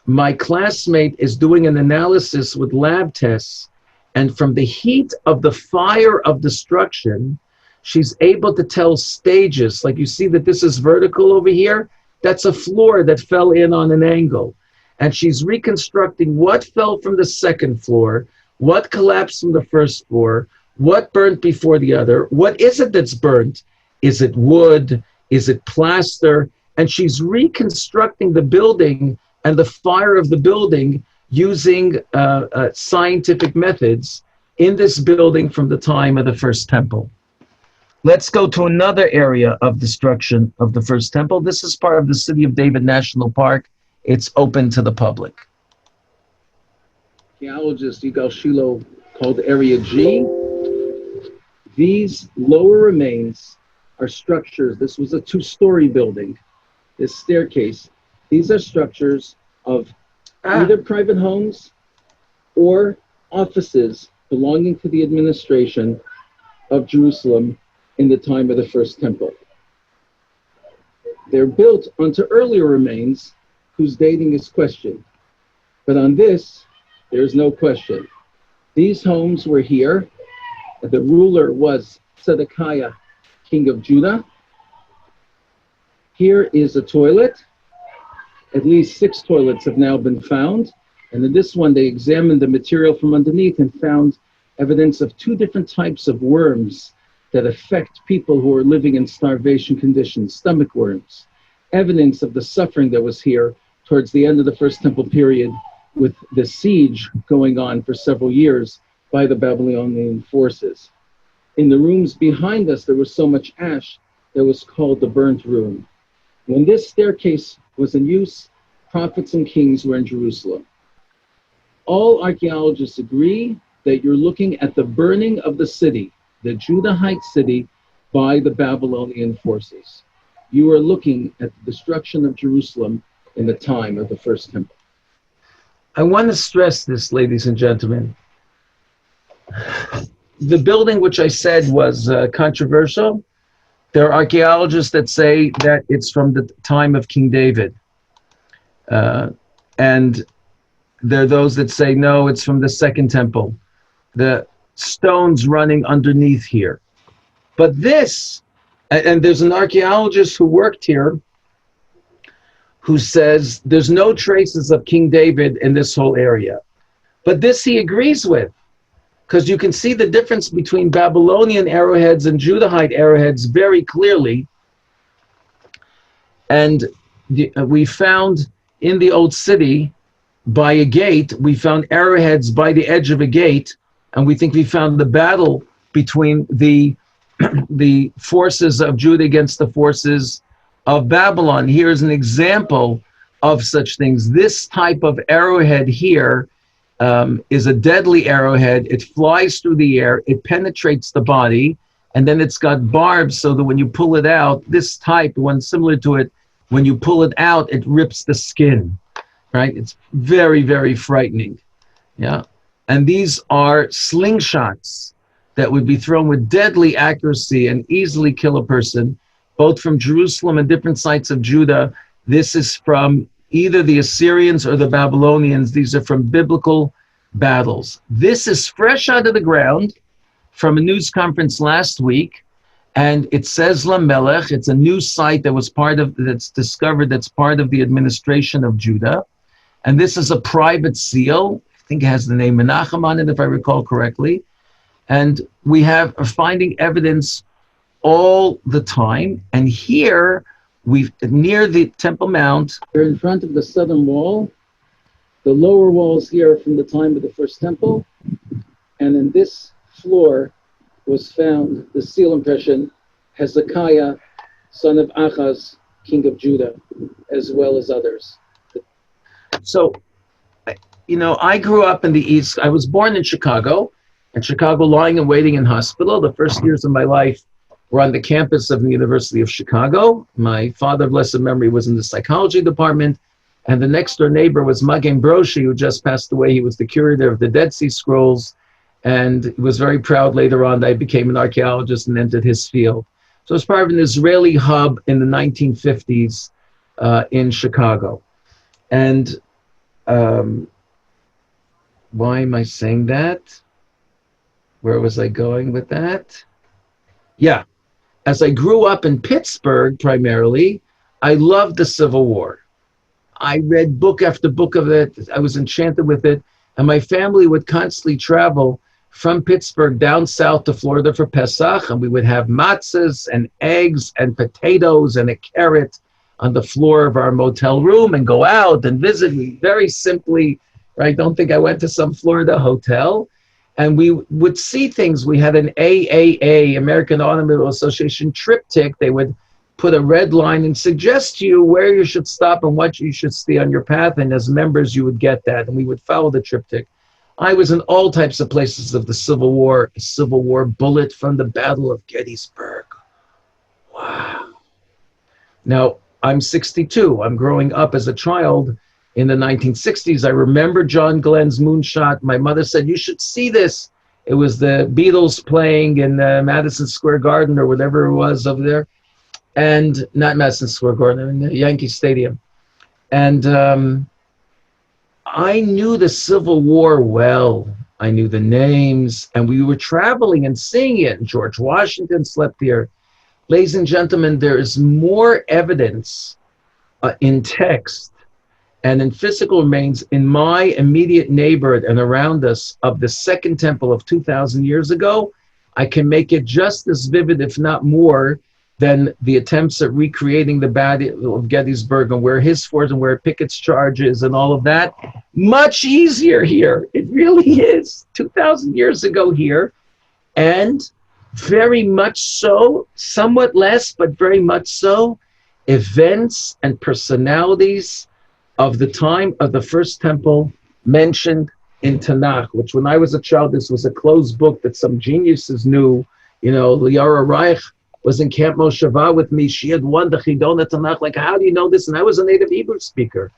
My classmate is doing an analysis with lab tests, and from the heat of the fire of destruction, she's able to tell stages. Like you see that this is vertical over here, that's a floor that fell in on an angle. And she's reconstructing what fell from the second floor, what collapsed from the first floor, what burnt before the other, what is it that's burnt? Is it wood? Is it plaster? And she's reconstructing the building and the fire of the building using scientific methods in this building from the time of the first temple. Let's go to another area of destruction of the first temple. This is part of the City of David National Park. It's open to the public. Archaeologist Yigal Shiloh called Area G. These lower remains are structures. This was a two-story building, this staircase. These are structures of either private homes or offices belonging to the administration of Jerusalem in the time of the first temple. They're built onto earlier remains whose dating is questioned. But on this, there's no question. These homes were here. The ruler was Zedekiah, king of Judah. Here is a toilet. At least 6 toilets have now been found. And in this one, they examined the material from underneath and found evidence of 2 different types of worms that affect people who are living in starvation conditions, stomach worms. Evidence of the suffering that was here towards the end of the First Temple period, with the siege going on for several years by the Babylonian forces. In the rooms behind us, there was so much ash that was called the burnt room. When this staircase was in use, prophets and kings were in Jerusalem. All archaeologists agree that you're looking at the burning of the city, the Judahite city, by the Babylonian forces. You are looking at the destruction of Jerusalem in the time of the First Temple. I want to stress this, ladies and gentlemen. The building, which I said was controversial, there are archaeologists that say that it's from the time of King David. And there are those that say, no, it's from the Second Temple. The stones running underneath here. But this, and there's an archaeologist who worked here who says there's no traces of King David in this whole area. But this he agrees with, because you can see the difference between Babylonian arrowheads and Judahite arrowheads very clearly. And we found in the old city, by a gate, we found arrowheads by the edge of a gate, and we think we found the battle between the forces of Judah against the forces of Babylon. Here's an example of such things. This type of arrowhead here is a deadly arrowhead. It flies through the air, it penetrates the body, and then it's got barbs so that when you pull it out, this type, one similar to it, when you pull it out, it rips the skin, right? It's very, very frightening, yeah? And these are slingshots that would be thrown with deadly accuracy and easily kill a person, both from Jerusalem and different sites of Judah. This is from either the Assyrians or the Babylonians. These are from biblical battles. This is fresh out of the ground from a news conference last week, and it says Lamelech. It's a new site that was that's discovered that's part of the administration of Judah. And this is a private seal. I think it has the name Menachem on it, if I recall correctly. And we are finding evidence all the time. And here, near the Temple Mount, we're in front of the southern wall. The lower walls here are from the time of the First Temple. And in this floor was found the seal impression, Hezekiah, son of Achaz, king of Judah, as well as others. So, I grew up in the East. I was born in Chicago lying and waiting in hospital. The first years of my life were on the campus of the University of Chicago. My father, of blessed memory, was in the psychology department, and the next door neighbor was Magen Broshi, who just passed away. He was the curator of the Dead Sea Scrolls, and was very proud later on that I became an archaeologist and entered his field. So I was part of an Israeli hub in the 1950s in Chicago. And why am I saying that? Where was I going with that? Yeah. As I grew up in Pittsburgh, primarily, I loved the Civil War. I read book after book of it. I was enchanted with it. And my family would constantly travel from Pittsburgh down south to Florida for Pesach. And we would have matzahs and eggs and potatoes and a carrot on the floor of our motel room and go out and visit me very simply, right? Don't think I went to some Florida hotel. And we would see things. We had an AAA, American Automobile Association triptych. They would put a red line and suggest to you where you should stop and what you should see on your path. And as members, you would get that. And we would follow the triptych. I was in all types of places of the Civil War, a Civil War bullet from the Battle of Gettysburg. Wow. Now, I'm 62. I'm growing up as a child in the 1960s. I remember John Glenn's Moonshot. My mother said, you should see this. It was the Beatles playing in Madison Square Garden or whatever it was over there. And not Madison Square Garden, in the Yankee Stadium. And I knew the Civil War well. I knew the names, and we were traveling and seeing it. And George Washington slept here. Ladies and gentlemen, there is more evidence in text and in physical remains in my immediate neighborhood and around us of the second temple of 2,000 years ago. I can make it just as vivid, if not more, than the attempts at recreating the Battle of Gettysburg and where his force and where Pickett's charges and all of that. Much easier here. It really is. 2,000 years ago here. And very much so, somewhat less, but very much so, events and personalities of the time of the first temple mentioned in Tanakh, which when I was a child, this was a closed book that some geniuses knew. You know, Liara Reich was in Camp Mosheva with me. She had won the Chidon Tanakh. Like, how do you know this? And I was a native Hebrew speaker.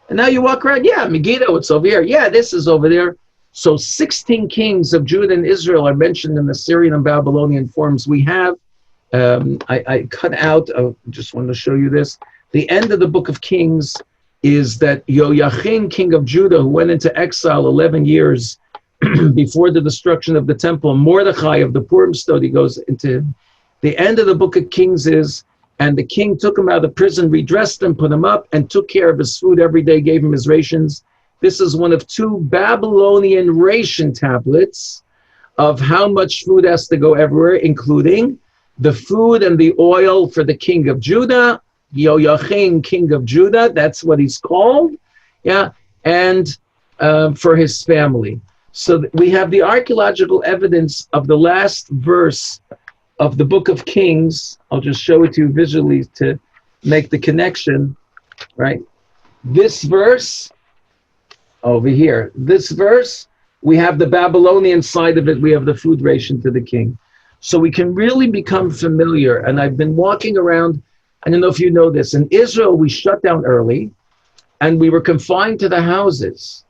And now you walk around, yeah, Megiddo, it's over here. Yeah, this is over there. So 16 kings of Judah and Israel are mentioned in the Syrian and Babylonian forms we have. I cut out, just wanted to show you this. The end of the book of Kings is that Yoachim, king of Judah, who went into exile 11 years before the destruction of the temple, Mordechai of the Purim study goes into him. The end of the book of Kings is, and the king took him out of prison, redressed him, put him up, and took care of his food every day, gave him his rations. This is one of 2 Babylonian ration tablets of how much food has to go everywhere, including the food and the oil for the king of Judah, Yoachim, king of Judah, that's what he's called, yeah, and for his family. So we have the archaeological evidence of the last verse of the book of Kings. I'll just show it to you visually to make the connection, right? This verse over here, this verse, we have the Babylonian side of it, we have the food ration to the king. So we can really become familiar, and I've been walking around, I don't know if you know this, in Israel we shut down early, and we were confined to the houses.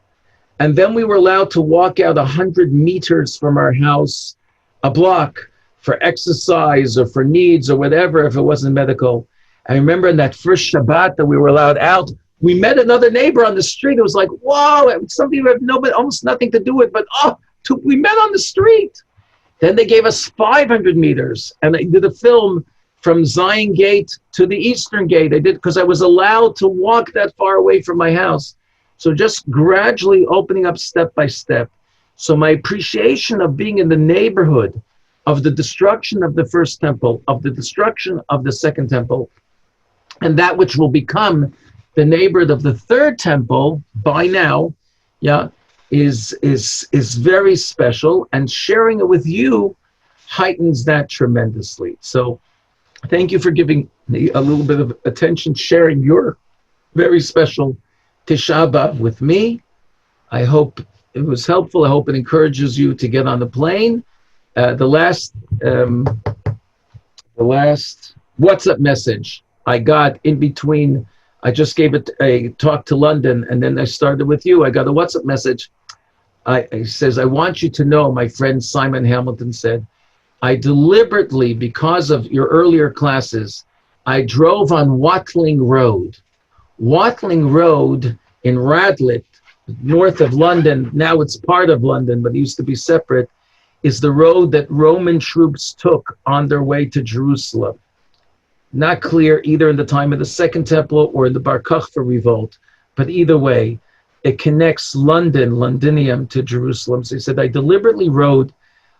And then we were allowed to walk out 100 meters from our house, a block, for exercise or for needs or whatever, if it wasn't medical. I remember in that first Shabbat that we were allowed out, we met another neighbor on the street. It was like, whoa, something we have almost nothing to do with, but we met on the street. Then they gave us 500 meters, and I did a film from Zion Gate to the Eastern Gate. I did because I was allowed to walk that far away from my house. So just gradually opening up step by step. So my appreciation of being in the neighborhood of the destruction of the first temple, of the destruction of the second temple, and that which will become the neighborhood of the third temple by now, yeah, is very special, and sharing it with you heightens that tremendously. So thank you for giving me a little bit of attention, sharing your very special Tisha B'Av with me. I hope it was helpful. I hope it encourages you to get on the plane. The last WhatsApp message I got in between, I just gave it a talk to London, and then I started with you. I got a WhatsApp message. It says, I want you to know, my friend Simon Hamilton said, I deliberately, because of your earlier classes, I drove on Watling Road. Watling Road in Radlett, north of London, now it's part of London, but it used to be separate, is the road that Roman troops took on their way to Jerusalem. Not clear either in the time of the Second Temple or in the Bar Kokhba revolt, but either way, it connects Londinium to Jerusalem. So he said, I deliberately rode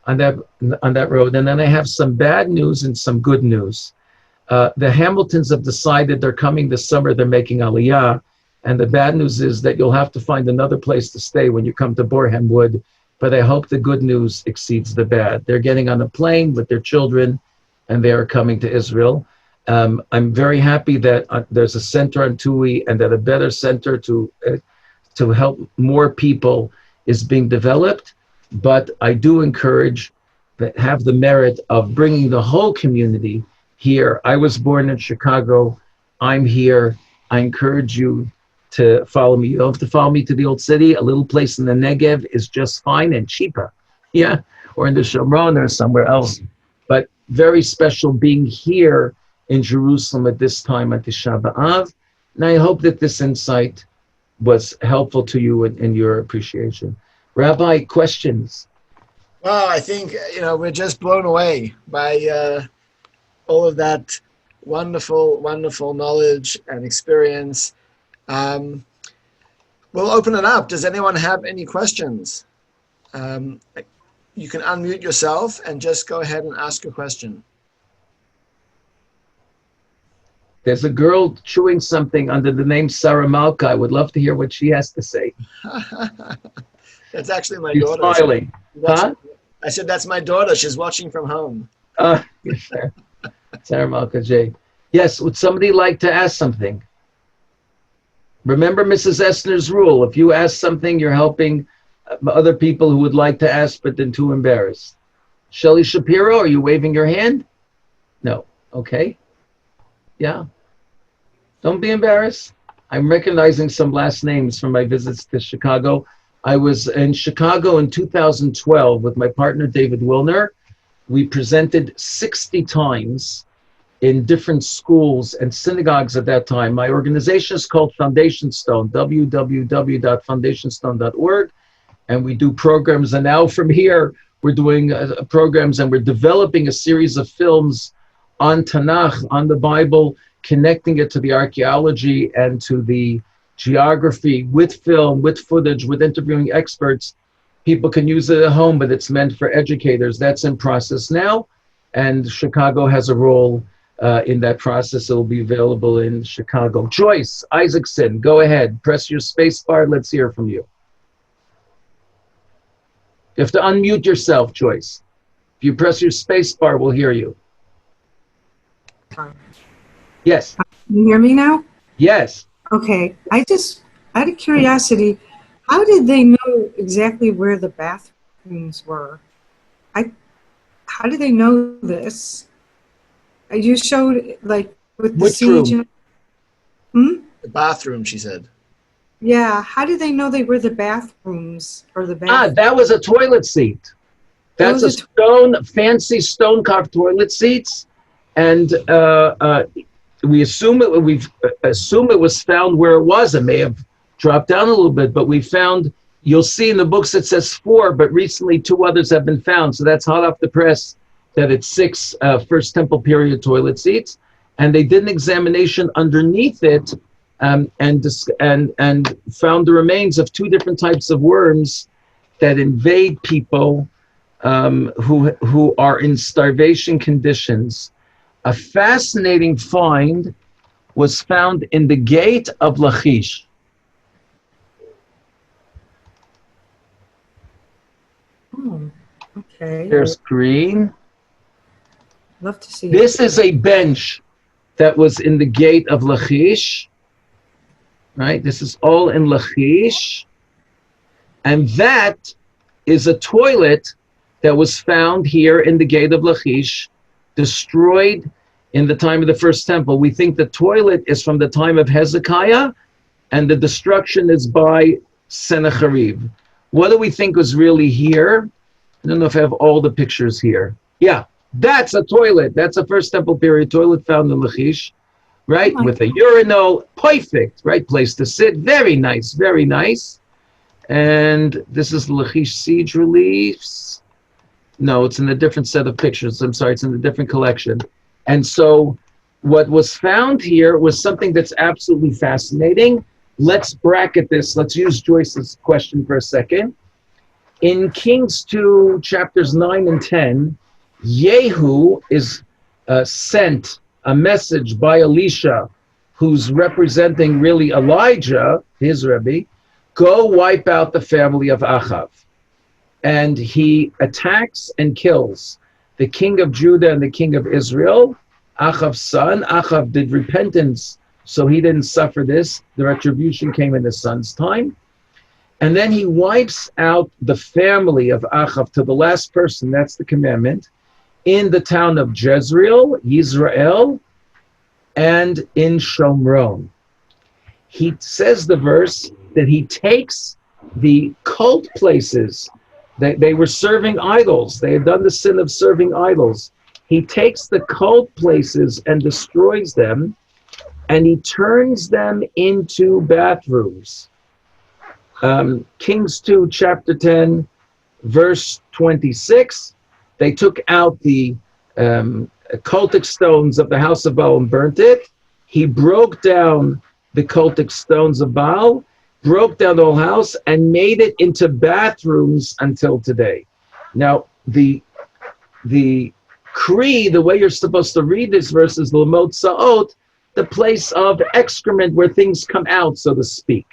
on that road, and then I have some bad news and some good news. The Hamiltons have decided they're coming this summer, they're making Aliyah, and the bad news is that you'll have to find another place to stay when you come to Boreham Wood, but I hope the good news exceeds the bad. They're getting on a plane with their children, and they are coming to Israel. I'm very happy that there's a center on TUI, and that a better center to help more people is being developed. But I do encourage that have the merit of bringing the whole community here. I was born in Chicago. I'm here. I encourage you to follow me. You don't have to follow me to the old city. A little place in the Negev is just fine and cheaper. Yeah, or in the Shomron or somewhere else. But very special being here in Jerusalem at this time at Tisha B'Av. And I hope that this insight was helpful to you in your appreciation. Rabbi, questions? Well, I think, we're just blown away by all of that wonderful, wonderful knowledge and experience. We'll open it up. Does anyone have any questions? You can unmute yourself and just go ahead and ask a question. There's a girl chewing something under the name Sarah Malka. I would love to hear what she has to say. That's actually my She's daughter. smiling. Huh? I said, that's my daughter. She's watching from home. Sarah Malka J. Yes, would somebody like to ask something? Remember Mrs. Essner's rule. If you ask something, you're helping other people who would like to ask but then too embarrassed. Shelley Shapiro, are you waving your hand? No. Okay. Yeah. Don't be embarrassed. I'm recognizing some last names from my visits to Chicago. I was in Chicago in 2012 with my partner, David Wilner. We presented 60 times in different schools and synagogues at that time. My organization is called Foundation Stone, www.foundationstone.org. And we do programs. And now from here, we're doing programs, and we're developing a series of films on Tanakh, on the Bible, connecting it to the archaeology and to the geography with film, with footage, with interviewing experts. People can use it at home, but it's meant for educators. That's in process now, and Chicago has a role in that process. It will be available in Chicago. Joyce Isaacson, go ahead. Press your space bar. Let's hear from you. You have to unmute yourself, Joyce. If you press your space bar, we'll hear you. Yes. Can you hear me now? Yes. Okay. Out of curiosity, how did they know exactly where the bathrooms were? How did they know this? You showed, like, with the Which siege. room? The bathroom, she said. Yeah. How did they know they were the bathrooms or the bath? That was a toilet seat. That's a fancy stone carved toilet seats. And we assume it was found where it was. It may have dropped down a little bit, but we found, you'll see in the books it says 4, but recently 2 others have been found. So that's hot off the press that it's 6 First Temple period toilet seats. And they did an examination underneath it and found the remains of 2 different types of worms that invade people who are in starvation conditions. A fascinating find was found in the gate of Lachish. Oh, okay. There's green. Love to see This is a bench that was in the gate of Lachish. Right? This is all in Lachish. And that is a toilet that was found here in the gate of Lachish, destroyed in the time of the First Temple. We think the toilet is from the time of Hezekiah, and the destruction is by Sennacherib. What do we think was really here? I don't know if I have all the pictures here. Yeah, that's a toilet. That's a First Temple period toilet found in Lachish, right? With a urinal, perfect, right? Place to sit. Very nice, very nice. And this is Lachish siege reliefs. No, it's in a different set of pictures. I'm sorry, it's in a different collection. And so what was found here was something that's absolutely fascinating. Let's bracket this. Let's use Joyce's question for a second. In Kings 2, chapters 9 and 10, Yehu is sent a message by Elisha, who's representing really Elijah, his Rebbe, go wipe out the family of Achav. And he attacks and kills the king of Judah and the king of Israel, Achav's son. Achav did repentance, so he didn't suffer this. The retribution came in his son's time. And then he wipes out the family of Achav to the last person, that's the commandment, in the town of Jezreel, Yisrael, and in Shomron. He says the verse that he takes the cult places. They were serving idols. They had done the sin of serving idols. He takes the cult places and destroys them, and he turns them into bathrooms. Kings 2, chapter 10, verse 26. They took out the cultic stones of the house of Baal and burnt it. He broke down the cultic stones of Baal, broke down the whole house, and made it into bathrooms until today. Now, the Kri, the way you're supposed to read this verse is L'mot Sa'ot, the place of excrement where things come out, so to speak,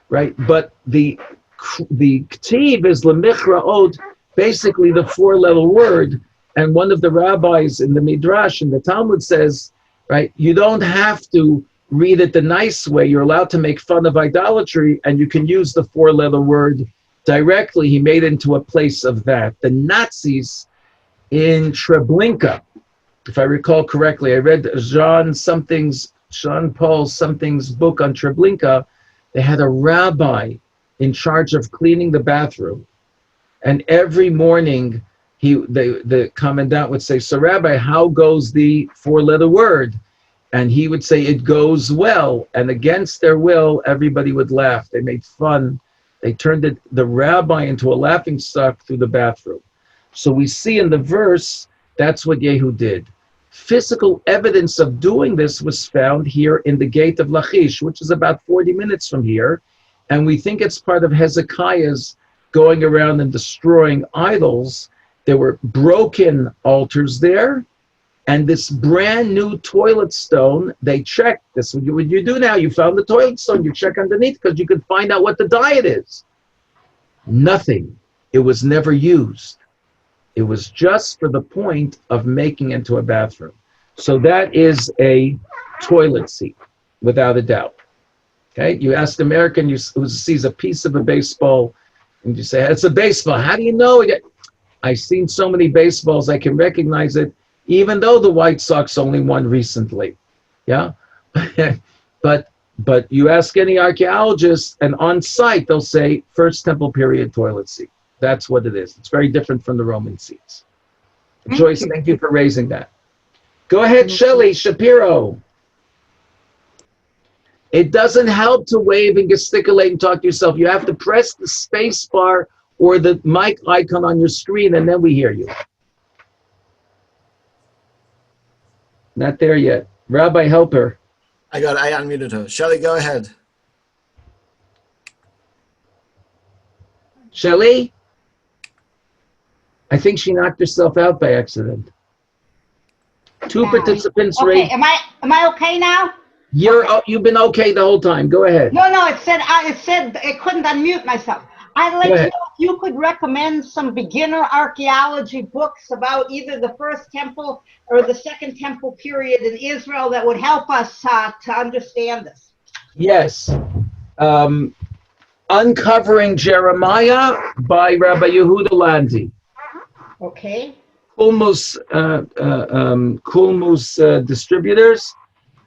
right? But the Ktiv is L'michraot, basically the four-letter word, and one of the rabbis in the Midrash, in the Talmud says, right, you don't have to read it the nice way. You're allowed to make fun of idolatry, and you can use the four-letter word directly. He made it into a place of that. The Nazis in Treblinka, if I recall correctly, I read Jean Paul something's book on Treblinka. They had a rabbi in charge of cleaning the bathroom, and every morning the commandant would say, "So Rabbi, how goes the four-letter word?" And he would say, "It goes well." And against their will, everybody would laugh. They made fun. They turned the rabbi into a laughingstock through the bathroom. So we see in the verse, that's what Yehu did. Physical evidence of doing this was found here in the gate of Lachish, which is about 40 minutes from here. And we think it's part of Hezekiah's going around and destroying idols. There were broken altars there. And this brand new toilet stone, they checked. This is what you do now. You found the toilet stone. You check underneath because you can find out what the diet is. Nothing. It was never used. It was just for the point of making into a bathroom. So that is a toilet seat, without a doubt. Okay? You ask the American who sees a piece of a baseball, and you say, "It's a baseball. How do you know it?" I've seen so many baseballs, I can recognize it, even though the White Sox only won recently. Yeah? But you ask any archeologist, and on site, they'll say, First Temple period toilet seat. That's what it is. It's very different from the Roman seats. Joyce, thank you for raising that. Go ahead, Shelley Shapiro. It doesn't help to wave and gesticulate and talk to yourself. You have to press the space bar or the mic icon on your screen, and then we hear you. Not there yet. Rabbi, help her. I unmuted her. Shelley, go ahead. Shelley? I think she knocked herself out by accident. Two participants Okay, raised. am I okay now? You've been okay the whole time. Go ahead. No, it said I couldn't unmute myself. I'd like to know if you could recommend some beginner archaeology books about either the First Temple or the Second Temple period in Israel that would help us to understand this. Yes. Uncovering Jeremiah by Rabbi Yehuda Landi. Okay. Kulmus Distributors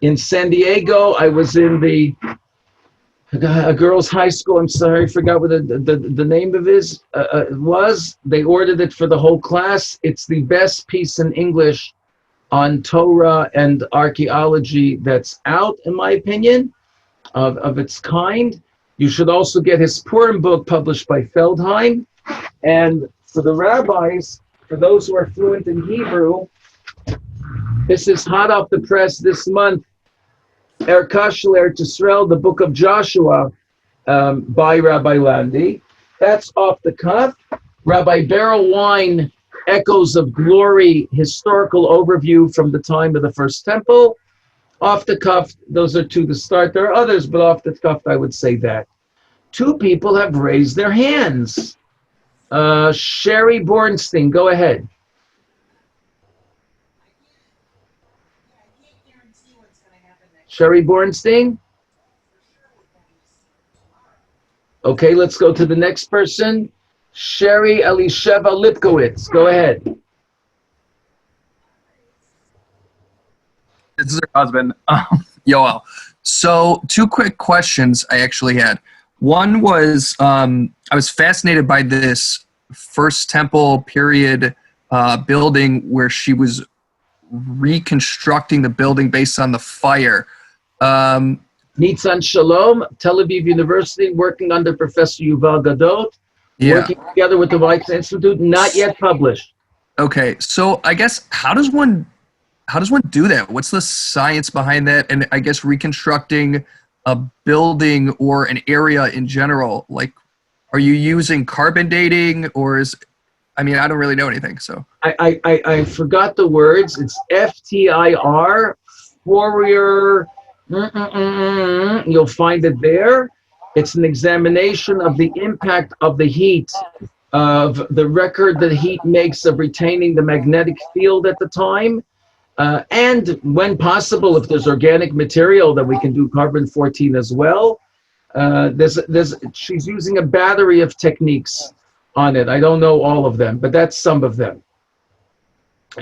in San Diego. I was in a girls' high school. I'm sorry, I forgot what the name of it was. They ordered it for the whole class. It's the best piece in English on Torah and archaeology that's out, in my opinion, of its kind. You should also get his Purim book published by Feldheim. And for the rabbis, for those who are fluent in Hebrew, this is hot off the press this month. Erkashel Eretz Yisrael, the book of Joshua, by Rabbi Landi. That's off the cuff. Rabbi Beryl Wine, Echoes of Glory, historical overview from the time of the First Temple. Off the cuff, those are two to start. There are others, but off the cuff, I would say that. Two people have raised their hands. Sherry Bornstein, go ahead. Sherry Bornstein? Okay, let's go to the next person. Sherry Elisheva Lipkowitz, go ahead. This is her husband, Yoel. So 2 quick questions I actually had. One was, I was fascinated by this First Temple period building where she was reconstructing the building based on the fire. Nitzan Shalom, Tel Aviv University, working under Professor Yuval Gadot, working together with the Weizmann Institute, not yet published. Okay, so I guess how does one how does one do that? What's the science behind that? And I guess reconstructing a building or an area in general, like, are you using carbon dating or I don't really know anything, so. I forgot the words. It's FTIR, Fourier, you'll find it there. It's an examination of the impact of the heat, of the record that heat makes of retaining the magnetic field at the time. And when possible, if there's organic material, then we can do carbon-14 as well. She's using a battery of techniques on it. I don't know all of them, but that's some of them.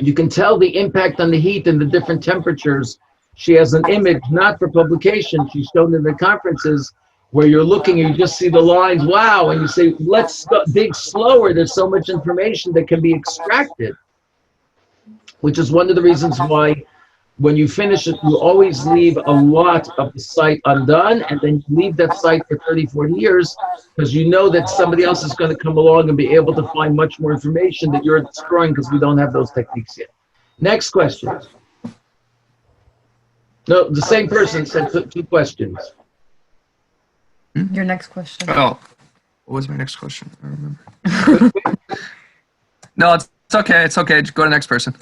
You can tell the impact on the heat and the different temperatures. She has an image, not for publication, she's shown in the conferences, where you're looking and you just see the lines, wow, and you say, let's dig slower. There's so much information that can be extracted, which is one of the reasons why when you finish it, you always leave a lot of the site undone, and then you leave that site for 30, 40 years, because you know that somebody else is going to come along and be able to find much more information that you're destroying because we don't have those techniques yet. Next question. No, the same person said two questions. Your next question. Oh, what was my next question? I don't remember. No, it's okay. It's okay. Just go to the next person.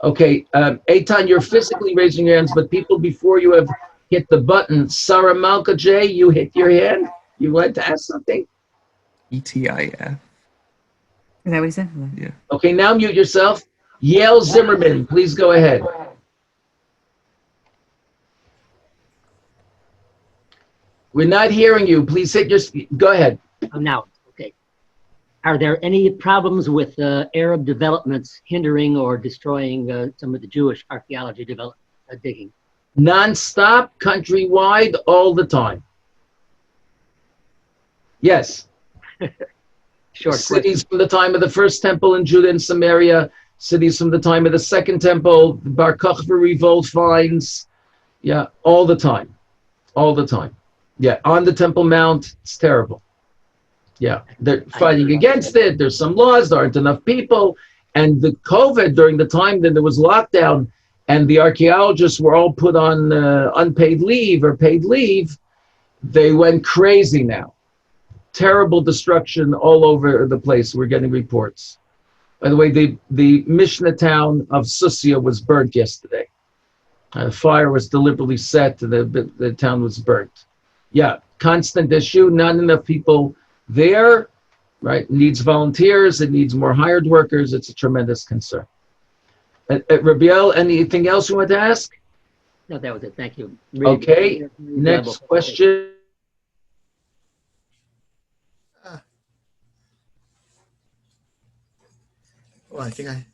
Okay, Eitan, you're physically raising your hands, but people before you have hit the button. Sarah Malka J, you hit your hand. You wanted to ask something? ETIF. Is that what he said? Yeah. Okay, now mute yourself. Yael Zimmerman, please go ahead. We're not hearing you. Please hit your, go ahead. Now, okay. Are there any problems with Arab developments hindering or destroying some of the Jewish archaeology digging? Non-stop, countrywide, all the time. Yes. Short Cities from the time of the first temple in Judah and Samaria, cities from the time of the second temple, the Bar Kokhba revolt finds, yeah, all the time. All the time. Yeah, on the Temple Mount, it's terrible. Yeah, they're fighting against it. There's some laws, there aren't enough people. And the COVID, during the time that there was lockdown, and the archaeologists were all put on unpaid leave or paid leave, they went crazy now. Terrible destruction all over the place. We're getting reports. By the way, the Mishnah town of Susia was burnt yesterday. The fire was deliberately set, and the town was burnt. Yeah, constant issue, not enough people there, right? It needs volunteers, it needs more hired workers. It's a tremendous concern. Rabiel, anything else you want to ask? No, that was it. Thank you. Really, okay, next question. Oh, I think I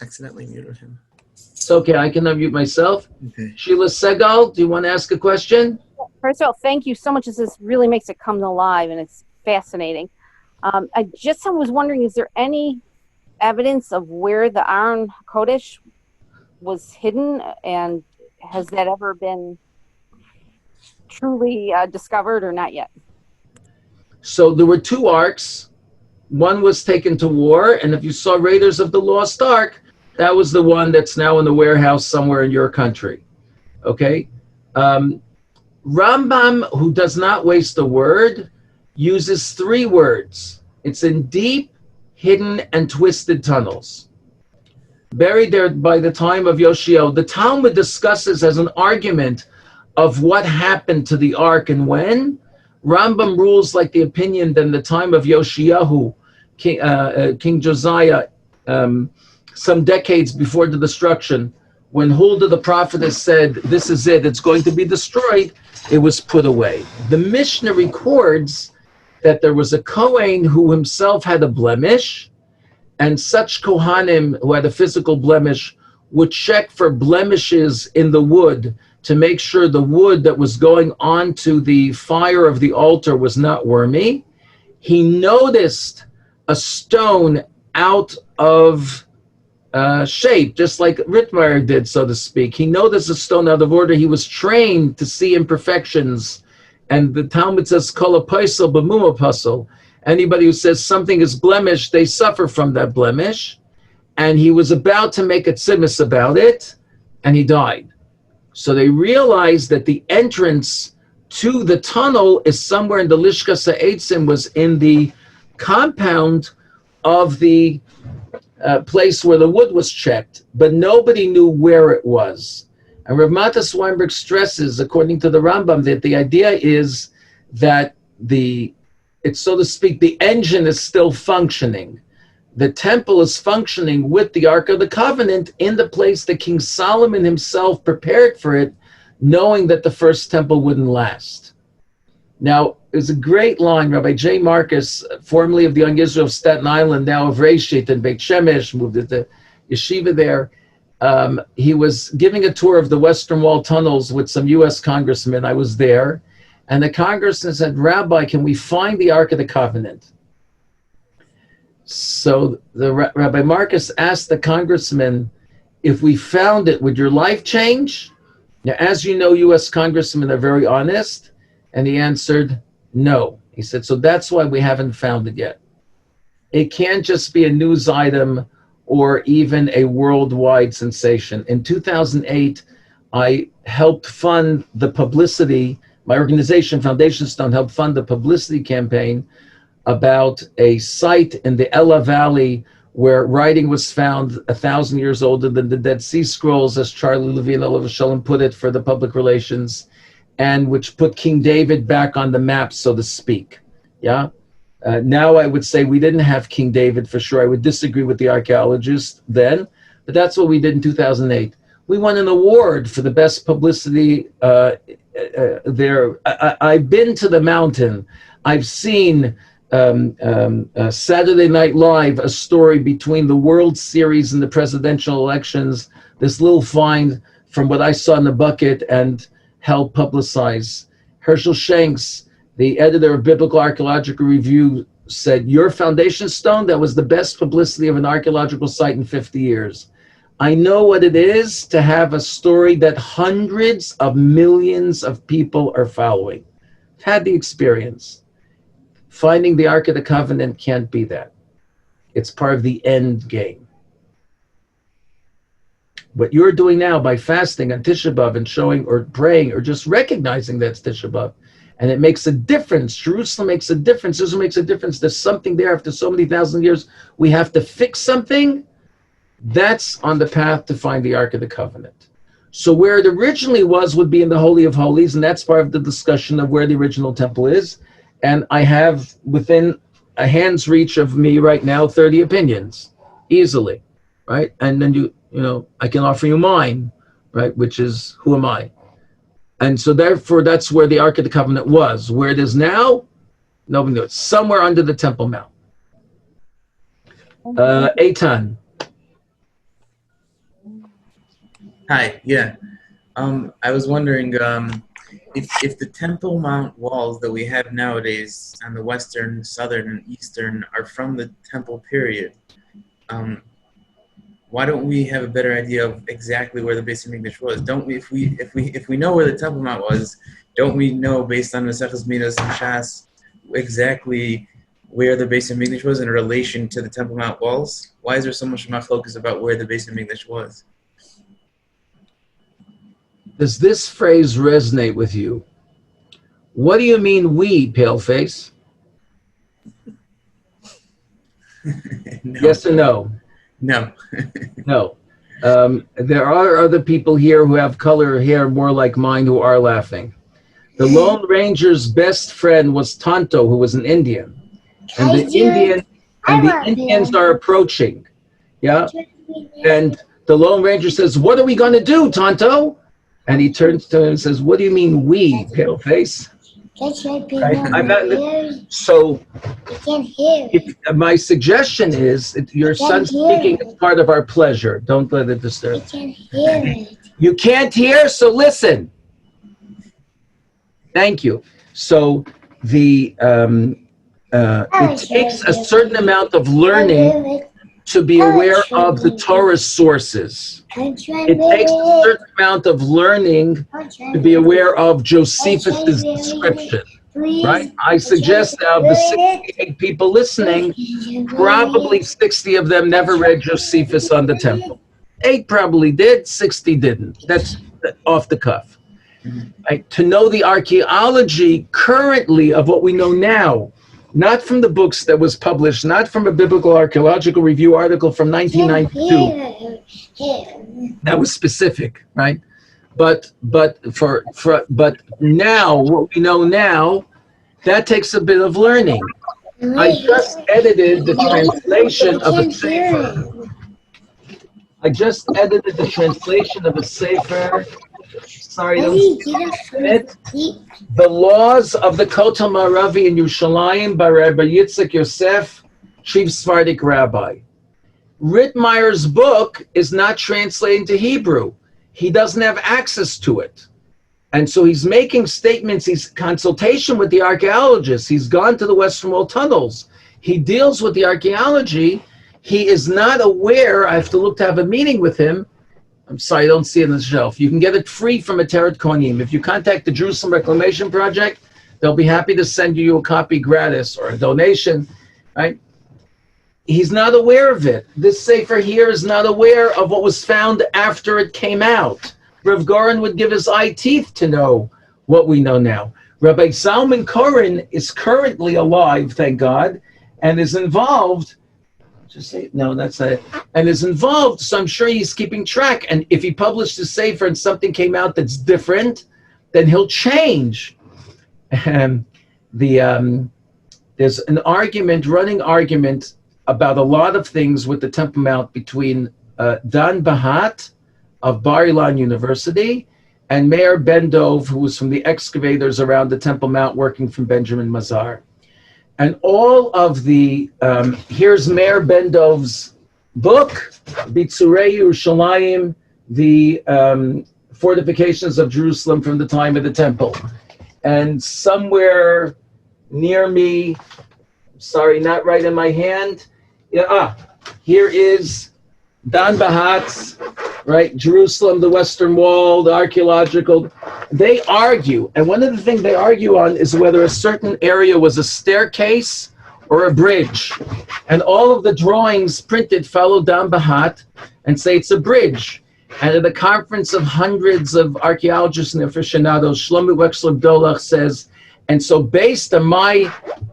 accidentally muted him. It's okay, I can unmute myself. Okay. Sheila Segal, do you want to ask a question? First of all, thank you so much. This really makes it come alive, and it's fascinating. I was wondering, is there any evidence of where the Aron Kodesh was hidden, and has that ever been truly discovered or not yet? So there were two arks. One was taken to war, and if you saw Raiders of the Lost Ark, that was the one that's now in the warehouse somewhere in your country. Okay? Rambam, who does not waste a word, uses 3 words. It's in deep, hidden, and twisted tunnels. Buried there by the time of Yoshio, the Talmud discusses as an argument of what happened to the ark and when. Rambam rules like the opinion that in the time of Yoshiyahu, King Josiah, some decades before the destruction, when Huldah the prophetess said, this is it, it's going to be destroyed, it was put away. The Mishnah records that there was a Kohen who himself had a blemish, and such Kohanim who had a physical blemish would check for blemishes in the wood to make sure the wood that was going onto the fire of the altar was not wormy. He noticed a stone out of shape, just like Rittmeyer did, so to speak. He noticed a stone out of order. He was trained to see imperfections. And the Talmud says, Kol hapaisel b'mum hapaisel. Anybody who says something is blemished, they suffer from that blemish. and he was about to make a tzimmus about it, and he died. So they realized that the entrance to the tunnel is somewhere in the Lishkas Ha'etzim, was in the compound of the place where the wood was checked, but nobody knew where it was. And Rav Matas Weinberg stresses, according to the Rambam, that the idea is that it's, so to speak, the engine is still functioning. The temple is functioning with the Ark of the Covenant in the place that King Solomon himself prepared for it, knowing that the first temple wouldn't last. Now, there's a great line. Rabbi J. Marcus, formerly of the Young Israel of Staten Island, now of Reshit and Beit Shemesh, moved into yeshiva there. He was giving a tour of the Western Wall tunnels with some U.S. congressmen. I was there. And the congressman said, Rabbi, can we find the Ark of the Covenant? So the Rabbi Marcus asked the congressman, if we found it, would your life change? Now, as you know, U.S. congressmen are very honest. And he answered, no. He said, so that's why we haven't found it yet. It can't just be a news item or even a worldwide sensation. In 2008, I helped fund the publicity. My organization, Foundation Stone, helped fund the publicity campaign about a site in the Ella Valley where writing was found 1,000 years older than the Dead Sea Scrolls, as Charlie Levine Olav Shalom put it for the public relations, and which put King David back on the map, so to speak. Yeah. Now I would say we didn't have King David for sure. I would disagree with the archaeologist then, but that's what we did in 2008. We won an award for the best publicity there. I've been to the mountain. I've seen Saturday Night Live, a story between the World Series and the presidential elections, this little find from what I saw in the bucket and helped publicize. Herschel Shanks, the editor of Biblical Archaeological Review, said, your Foundation Stone, that was the best publicity of an archaeological site in 50 years. I know what it is to have a story that hundreds of millions of people are following. I've had the experience. Finding the Ark of the Covenant can't be that. It's part of the end game. What you're doing now by fasting on Tisha B'Av and showing or praying or just recognizing that's Tisha B'Av, and it makes a difference. Jerusalem makes a difference. Israel makes a difference. There's something there after so many thousand years. We have to fix something. That's on the path to find the Ark of the Covenant. So where it originally was would be in the Holy of Holies, and that's part of the discussion of where the original temple is. And I have within a hand's reach of me right now 30 opinions, easily, right? And then you know, I can offer you mine, right? Which is, who am I? And so therefore, that's where the Ark of the Covenant was. Where it is now, nobody knows. Somewhere under the Temple Mount. Eitan. Hi, yeah. I was wondering if the Temple Mount walls that we have nowadays on the western, southern, and eastern are from the Temple period, why don't we have a better idea of exactly where the Beis HaMikdash was? Don't we, if we know where the Temple Mount was, don't we know based on the Maseches Midas and Shas exactly where the Beis HaMikdash was in relation to the Temple Mount walls? Why is there so much machlokas about where the Beis HaMikdash was? Does this phrase resonate with you? What do you mean we, Paleface? No. Yes or no? No. No. There are other people here who have color hair more like mine who are laughing. The Lone Ranger's best friend was Tonto, who was an Indian. And the Indians are approaching. Yeah? And the Lone Ranger says, what are we going to do, Tonto? And he turns to him and says, what do you mean we, Paleface? I'm not, so my suggestion is that your son speaking is part of our pleasure. Don't let it disturb. You can't hear, so listen. Thank you. So the it takes a certain amount of learning to be aware of the Torah's sources. It takes a certain amount of learning to be aware of Josephus' description. right? I suggest now the 68 people listening, probably 60 of them never read Josephus on the temple. 8 probably did, 60 didn't. That's off the cuff. Right? To know the archaeology currently of what we know now, not from the books that was published, not from a biblical archaeological review article from 1992. That was specific, right? But now, what we know now, that takes a bit of learning. I just edited the translation of a sefer. Sorry, don't it. The Laws of the Kotel Maravi in Yerushalayim by Rabbi Yitzchak Yosef, chief Sephardic rabbi. Rittmeyer's book is not translated into Hebrew. He doesn't have access to it. And so he's making statements, he's consultation with the archaeologists. He's gone to the Western Wall tunnels. He deals with the archaeology. He is not aware, I have to look to have a meeting with him. I'm sorry, I don't see it on the shelf. You can get it free from Ateret Kohanim. If you contact the Jerusalem Reclamation Project, they'll be happy to send you a copy gratis or a donation, right? He's not aware of it. This sefer here is not aware of what was found after it came out. Rav Goren would give his eye teeth to know what we know now. Rabbi Zalman Koren is currently alive, thank God, and is involved. Just say no, that's it. And is involved, so I'm sure he's keeping track. And if he published a sefer and something came out that's different, then he'll change. There's an running argument about a lot of things with the Temple Mount between Dan Bahat of Bar Ilan University and Meir Ben Dov, who was from the excavators around the Temple Mount working from Benjamin Mazar. And all of the, here's Meir Ben Dov's book, Bitzurei Yerushalayim, the fortifications of Jerusalem from the time of the temple. And somewhere near me, sorry, not right in my hand, here is Dan Bahat's, right, Jerusalem, the Western Wall, the archaeological. They argue, and one of the things they argue on is whether a certain area was a staircase or a bridge. And all of the drawings printed follow Dan Bahat and say it's a bridge. And at a conference of hundreds of archaeologists and aficionados, Shlomo Wexler Dolach says, and so based on my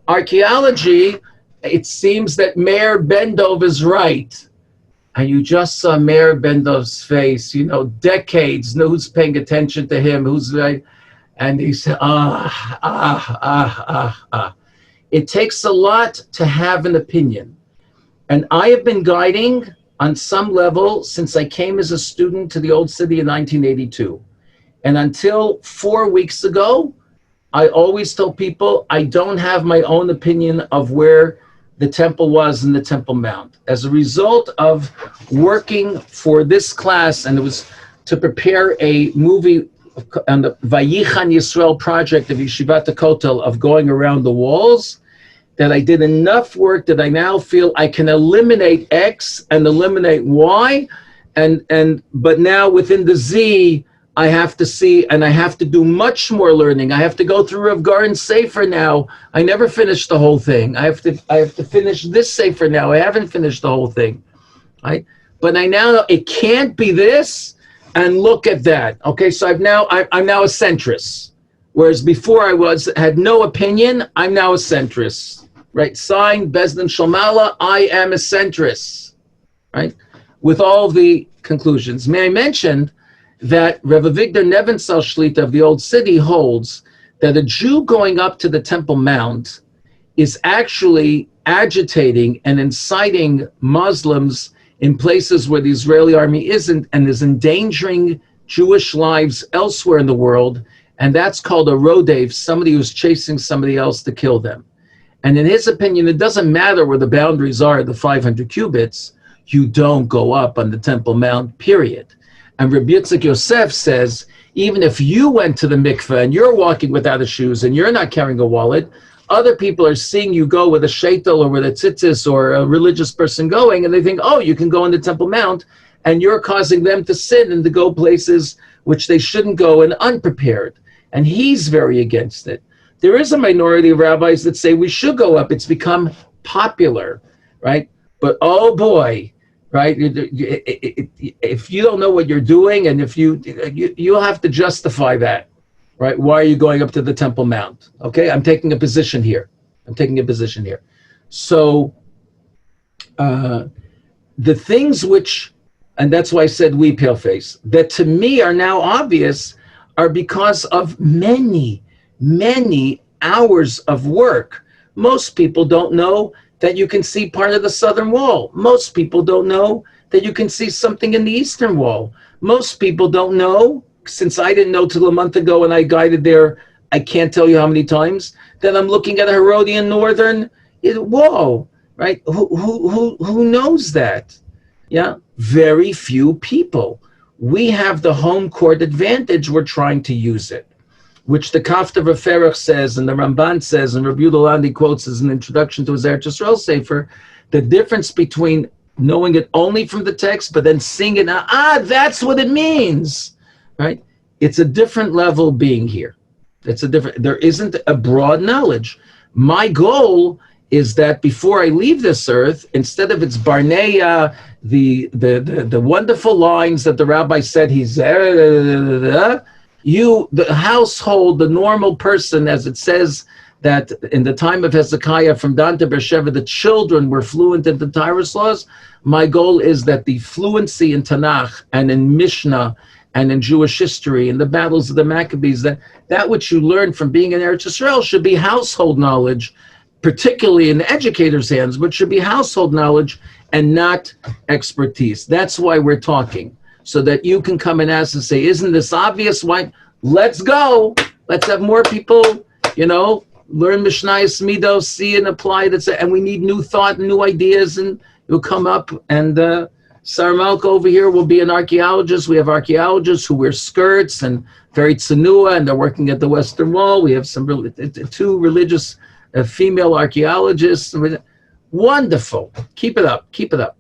archaeology, it seems that Meir Ben Dov is right. And you just saw Meir Ben Dov's face, you know, decades, know who's paying attention to him, who's right. And he said, It takes a lot to have an opinion. And I have been guiding on some level since I came as a student to the Old City in 1982. And until 4 weeks ago, I always told people I don't have my own opinion of where the temple was in the Temple Mount. As a result of working for this class, and it was to prepare a movie on the Vayichan Yisrael project of Yeshivat HaKotel of going around the walls, that I did enough work that I now feel I can eliminate X and eliminate Y, but now within the Z, I have to see, and I have to do much more learning. I have to go through Rav Goren's sefer now. I never finished the whole thing. I have to finish this sefer now. I haven't finished the whole thing, right? But I now know it can't be this, and look at that. Okay, so I'm now a centrist, whereas before I had no opinion. I'm now a centrist, right? Signed Bezdin Shalmala. I am a centrist, right? With all the conclusions. May I mention that Rev. Avigdor Nebenzahl Shlita of the Old City holds that a Jew going up to the Temple Mount is actually agitating and inciting Muslims in places where the Israeli army isn't, and is endangering Jewish lives elsewhere in the world, and that's called a rodev, somebody who's chasing somebody else to kill them. And in his opinion, it doesn't matter where the boundaries are, the 500 cubits, you don't go up on the Temple Mount, period. And Rabbi Yitzchak Yosef says, even if you went to the mikveh and you're walking without the shoes and you're not carrying a wallet, other people are seeing you go with a sheitel or with a tzitzis or a religious person going, and they think, oh, you can go on the Temple Mount, and you're causing them to sin and to go places which they shouldn't go and unprepared. And he's very against it. There is a minority of rabbis that say we should go up. It's become popular, right? But oh boy, right? If you don't know what you're doing, and if you'll have to justify that, right? Why are you going up to the Temple Mount? Okay, I'm taking a position here. So the things which, and that's why I said we paleface, that to me are now obvious, are because of many, many hours of work. Most people don't know that you can see part of the southern wall. Most people don't know that you can see something in the eastern wall. Most people don't know, since I didn't know till a month ago when I guided there, I can't tell you how many times, that I'm looking at a Herodian northern wall, right? Who knows that? Yeah, very few people. We have the home court advantage. We're trying to use it, which the Kafta Referach says, and the Ramban says, and Rabbi Yudolandi quotes as an introduction to his Eretz Yisrael Sefer, the difference between knowing it only from the text, but then seeing it, that's what it means, right? It's a different level being here. There isn't a broad knowledge. My goal is that before I leave this earth, instead of its Barnea, the wonderful lines that the rabbi said, he's the household, the normal person, as it says that in the time of Hezekiah from Dan to Beersheba, the children were fluent in the Torah's laws. My goal is that the fluency in Tanakh and in Mishnah and in Jewish history and the battles of the Maccabees, that which you learn from being in Eretz Yisrael should be household knowledge, particularly in the educator's hands, but should be household knowledge and not expertise. That's why we're talking, so that you can come and ask and say, isn't this obvious? Why? Let's go. Let's have more people, learn Mishnayos Midos, see and apply it. And we need new thought and new ideas, and you'll come up. And Sarah Malka over here will be an archaeologist. We have archaeologists who wear skirts and very tsanua, and they're working at the Western Wall. We have two religious female archaeologists. Wonderful. Keep it up.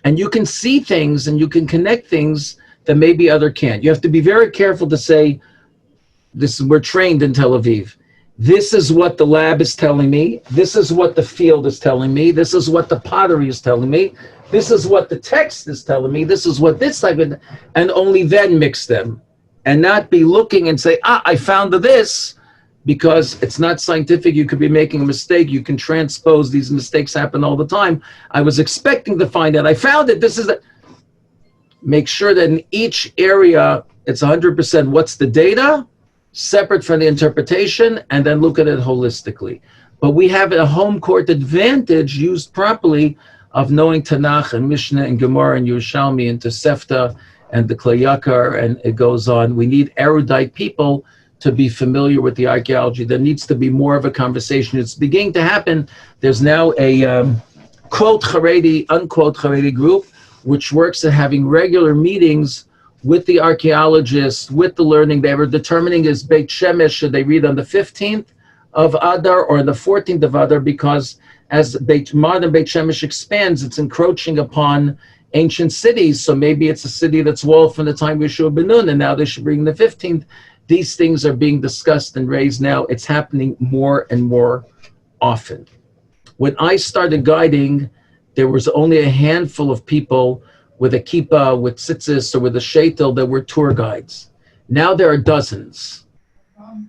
And you can see things and you can connect things that maybe other can't. You have to be very careful to say, we're trained in Tel Aviv. This is what the lab is telling me. This is what the field is telling me. This is what the pottery is telling me. This is what the text is telling me. This is what this type of, and only then mix them, and not be looking and say, I found this, because it's not scientific. You could be making a mistake. You can transpose. These mistakes happen all the time. I was expecting to find out. I found it. This is it. Make sure that in each area, it's 100% what's the data, separate from the interpretation, and then look at it holistically. But we have a home court advantage used properly of knowing Tanakh and Mishnah and Gemara and Yerushalmi and Tosefta and the Klei Yakar, and it goes on. We need erudite people to be familiar with the archaeology. There needs to be more of a conversation. It's beginning to happen. There's now a quote Haredi, unquote Haredi group, which works at having regular meetings with the archaeologists, with the learning. They were determining is Beit Shemesh, should they read on the 15th of Adar or the 14th of Adar, because as modern Beit Shemesh expands, it's encroaching upon ancient cities. So maybe it's a city that's walled from the time of Yeshua ben Nun, and now they should bring the 15th. These things are being discussed and raised now. It's happening more and more often. When I started guiding, there was only a handful of people with a kippah, with tzitzis, or with a sheitel that were tour guides. Now there are dozens.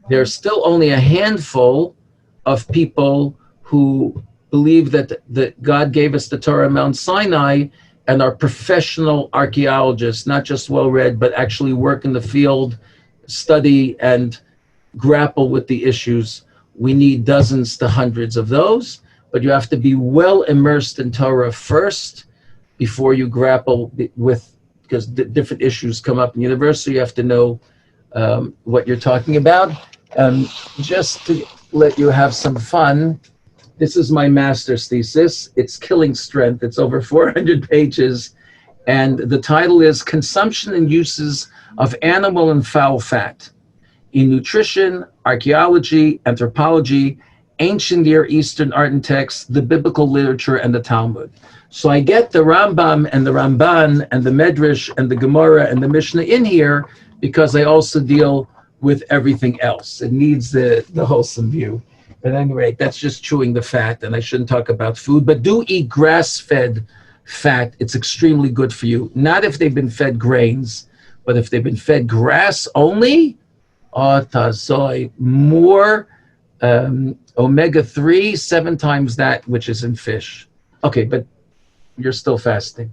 There's still only a handful of people who believe that God gave us the Torah on Mount Sinai and are professional archaeologists, not just well-read, but actually work in the field, study and grapple with the issues. We need dozens to hundreds of those, but you have to be well immersed in Torah first before you grapple with, because different issues come up in university. You have to know what you're talking about. Just to let you have some fun, this is my master's thesis. It's Killing Strength. It's over 400 pages. And the title is Consumption and Uses of Animal and Fowl Fat in Nutrition, Archaeology, Anthropology, Ancient Near Eastern Art and Texts, the Biblical Literature, and the Talmud. So I get the Rambam and the Ramban and the Medrash and the Gemara and the Mishnah in here because I also deal with everything else. It needs the wholesome view. At any rate, that's just chewing the fat, and I shouldn't talk about food, but do eat grass-fed fat. It's extremely good for you. Not if they've been fed grains, but if they've been fed grass only, more omega-3, 7 times that which is in fish. Okay, but you're still fasting.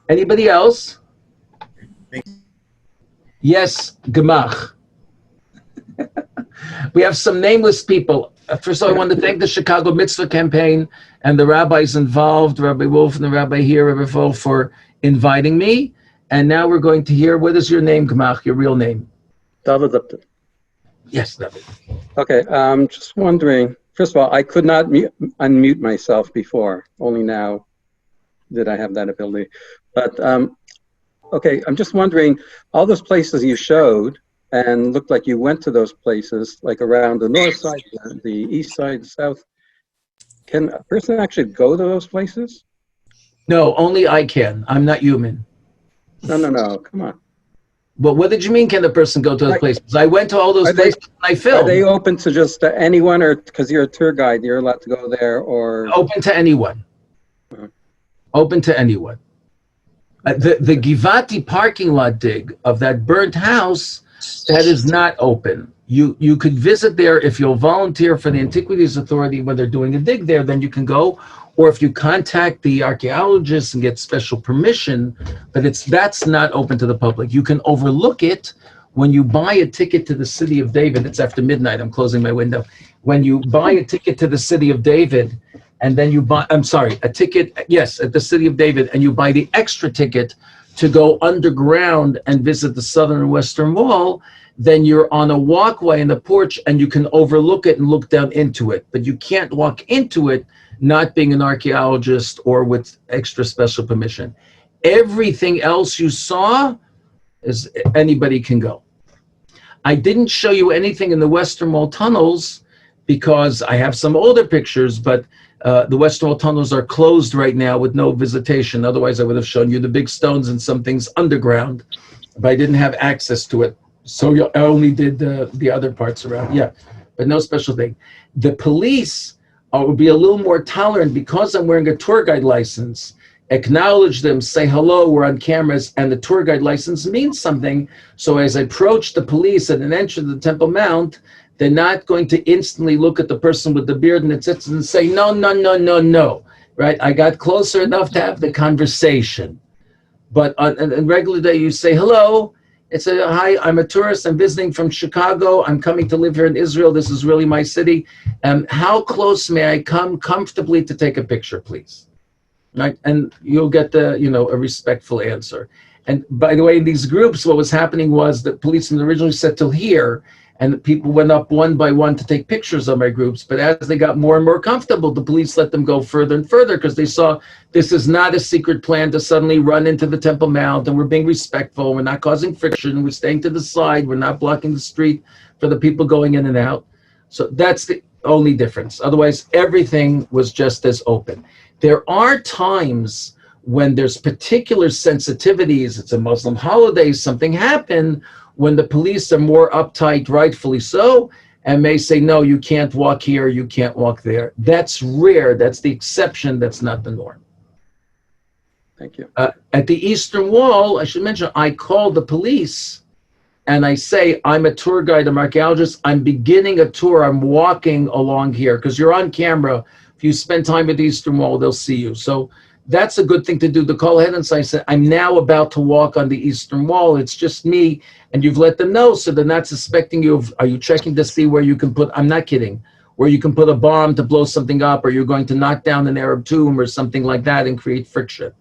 Anybody else? Yes, Gemach. We have some nameless people. First of all, I want to thank the Chicago Mitzvah campaign and the rabbis involved, Rabbi Wolf and the rabbi here, Rabbi Wolf, for inviting me. And now we're going to hear, what is your name, Gemach, your real name? David Lipton. Yes, David. Okay, just wondering, first of all, I could not unmute myself before. Only now did I have that ability. But, okay, I'm just wondering, all those places you showed, and looked like you went to those places, like around the north side, the east side, the south. Can a person actually go to those places? No, only I can. I'm not human. No, come on. But what did you mean, can the person go to those places? I went to all those places and I filmed. Are they open to just anyone, or because you're a tour guide, you're allowed to go there, or? Open to anyone. Open to anyone. The Givati parking lot dig of that burnt house, that is not open. You could visit there if you'll volunteer for the Antiquities Authority when they're doing a dig there, then you can go. Or if you contact the archaeologists and get special permission, but that's not open to the public. You can overlook it when you buy a ticket to the City of David. It's after midnight, I'm closing my window. When you buy a ticket to the City of David, and then you buy, a ticket, yes, at the City of David, and you buy the extra ticket to go underground and visit the southern and western wall, then you're on a walkway in the porch and you can overlook it and look down into it. But you can't walk into it not being an archaeologist or with extra special permission. Everything else you saw is anybody can go. I didn't show you anything in the Western Wall tunnels because I have some older pictures, but the Western Wall tunnels are closed right now with no visitation. Otherwise, I would have shown you the big stones and some things underground, but I didn't have access to it. So I only did the other parts around. Yeah, but no special thing. The police will be a little more tolerant because I'm wearing a tour guide license. Acknowledge them, say hello, we're on cameras, and the tour guide license means something. So as I approach the police at an entrance to the Temple Mount, they're not going to instantly look at the person with the beard and the tzitz and say, no, right? I got closer enough to have the conversation. But on a regular day, you say, hello. It's hi, I'm a tourist. I'm visiting from Chicago. I'm coming to live here in Israel. This is really my city. How close may I come comfortably to take a picture, please? Right? And you'll get a respectful answer. And by the way, in these groups, what was happening was that policemen originally said till here, and the people went up one by one to take pictures of my groups. But as they got more and more comfortable, the police let them go further and further because they saw this is not a secret plan to suddenly run into the Temple Mount, and we're being respectful. We're not causing friction. We're staying to the side. We're not blocking the street for the people going in and out. So that's the only difference. Otherwise, everything was just as open. There are times when there's particular sensitivities. It's a Muslim holiday, something happened, when the police are more uptight, rightfully so, and may say, no, you can't walk here, you can't walk there. That's rare. That's the exception. That's not the norm. Thank you. At the Eastern Wall, I should mention, I call the police and I say, I'm a tour guide, I'm an archaeologist, I'm beginning a tour, I'm walking along here, because you're on camera. If you spend time at the Eastern Wall, they'll see you. So that's a good thing to do, to call ahead and say, I'm now about to walk on the Eastern Wall. It's just me. And you've let them know, so they're not suspecting you. Are you checking to see where you can put, I'm not kidding, where you can put a bomb to blow something up, or you're going to knock down an Arab tomb or something like that and create friction.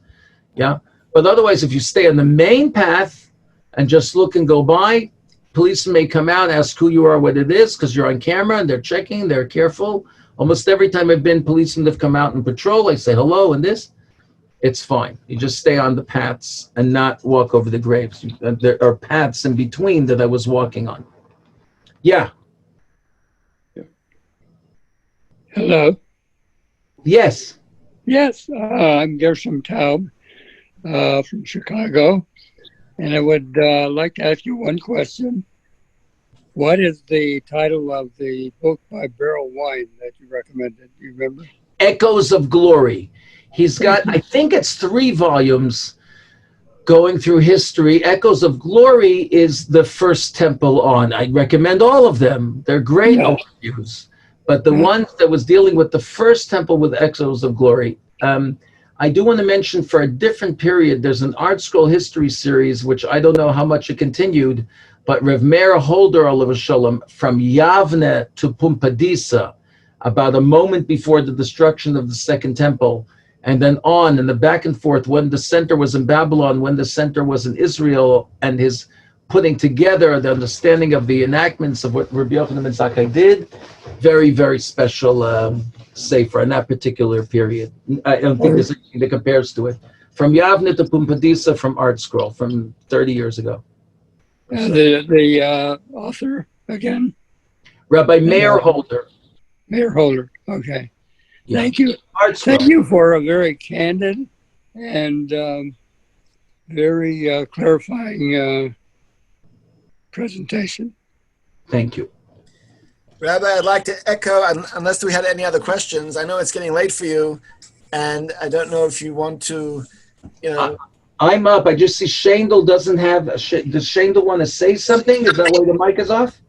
Yeah. But otherwise, if you stay on the main path and just look and go by, police may come out, ask who you are, what it is, because you're on camera and they're checking, they're careful. Almost every time I've been, policemen have come out and patrol. I say hello and this. It's fine. You just stay on the paths and not walk over the graves. There are paths in between that I was walking on. Yeah. Hello. Yes. Yes, I'm Gershom Taub from Chicago, and I would like to ask you one question. What is the title of the book by Beryl Wine that you recommended? Do you remember? Echoes of Glory. He's got, I think it's 3 volumes going through history. Echoes of Glory is the first temple on. I recommend all of them. They're great overviews. But the one that was dealing with the first temple with Echoes of Glory, I do want to mention for a different period, there's an Art Scroll History series, which I don't know how much it continued, but Rev Meir Holder, Olav Shalom, from Yavne to Pumpadisa, about a moment before the destruction of the Second Temple, and then on, and the back and forth, when the center was in Babylon, when the center was in Israel, and his putting together the understanding of the enactments of what Rabbi Yochanan ben Zakkai did. Very, very special sefer in that particular period. I don't think there's anything that compares to it. From Yavne to Pumpadisa, from Art Scroll, from 30 years ago. The author again? Rabbi Meir Holder. Meir Holder, okay. Yeah. Thank you. Thank you for a very candid and very clarifying presentation. Thank you. Rabbi, I'd like to echo, unless we had any other questions, I know it's getting late for you, and I don't know if you want to, I'm up. I just see Shandel doesn't have, does Shandel want to say something? Is that why the mic is off?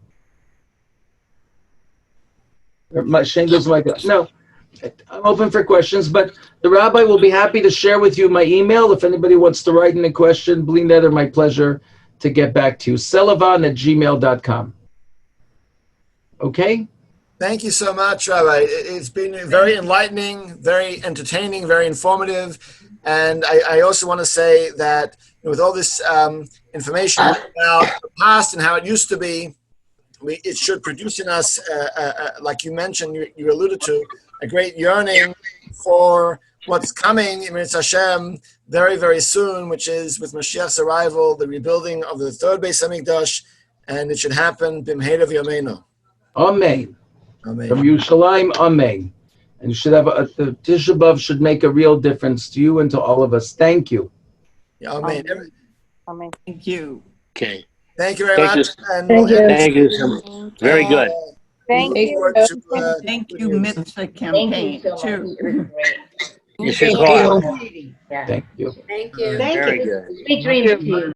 Shandel's mic off. No. I'm open for questions, but the rabbi will be happy to share with you my email. If anybody wants to write in a question, bli neder, my pleasure to get back to you. Selevan@gmail.com. Okay? Thank you so much, Rabbi. It's been very enlightening, very entertaining, very informative. And I also want to say that with all this information about the past and how it used to be, it should produce in us, like you mentioned, you alluded to, a great yearning for what's coming in Mitzvah Hashem very, very soon, which is with Mashiach's arrival, the rebuilding of the third Beis Hamikdash, and it should happen b'mheira v'yameinu. Amen. Amen. From Yerushalayim, amen. And you should have the Tisha B'Av should make a real difference to you and to all of us. Thank you. Yeah, amen. Amen. Thank you. Okay. Thank you very Thank much. you. And Thank you. Thank you so much. Very good. Thank look you. forward to, Thank you, Mitzvah campaign, too. You should call. Thank you. Thank you. Thank Very you. good. Sweet dreams to you.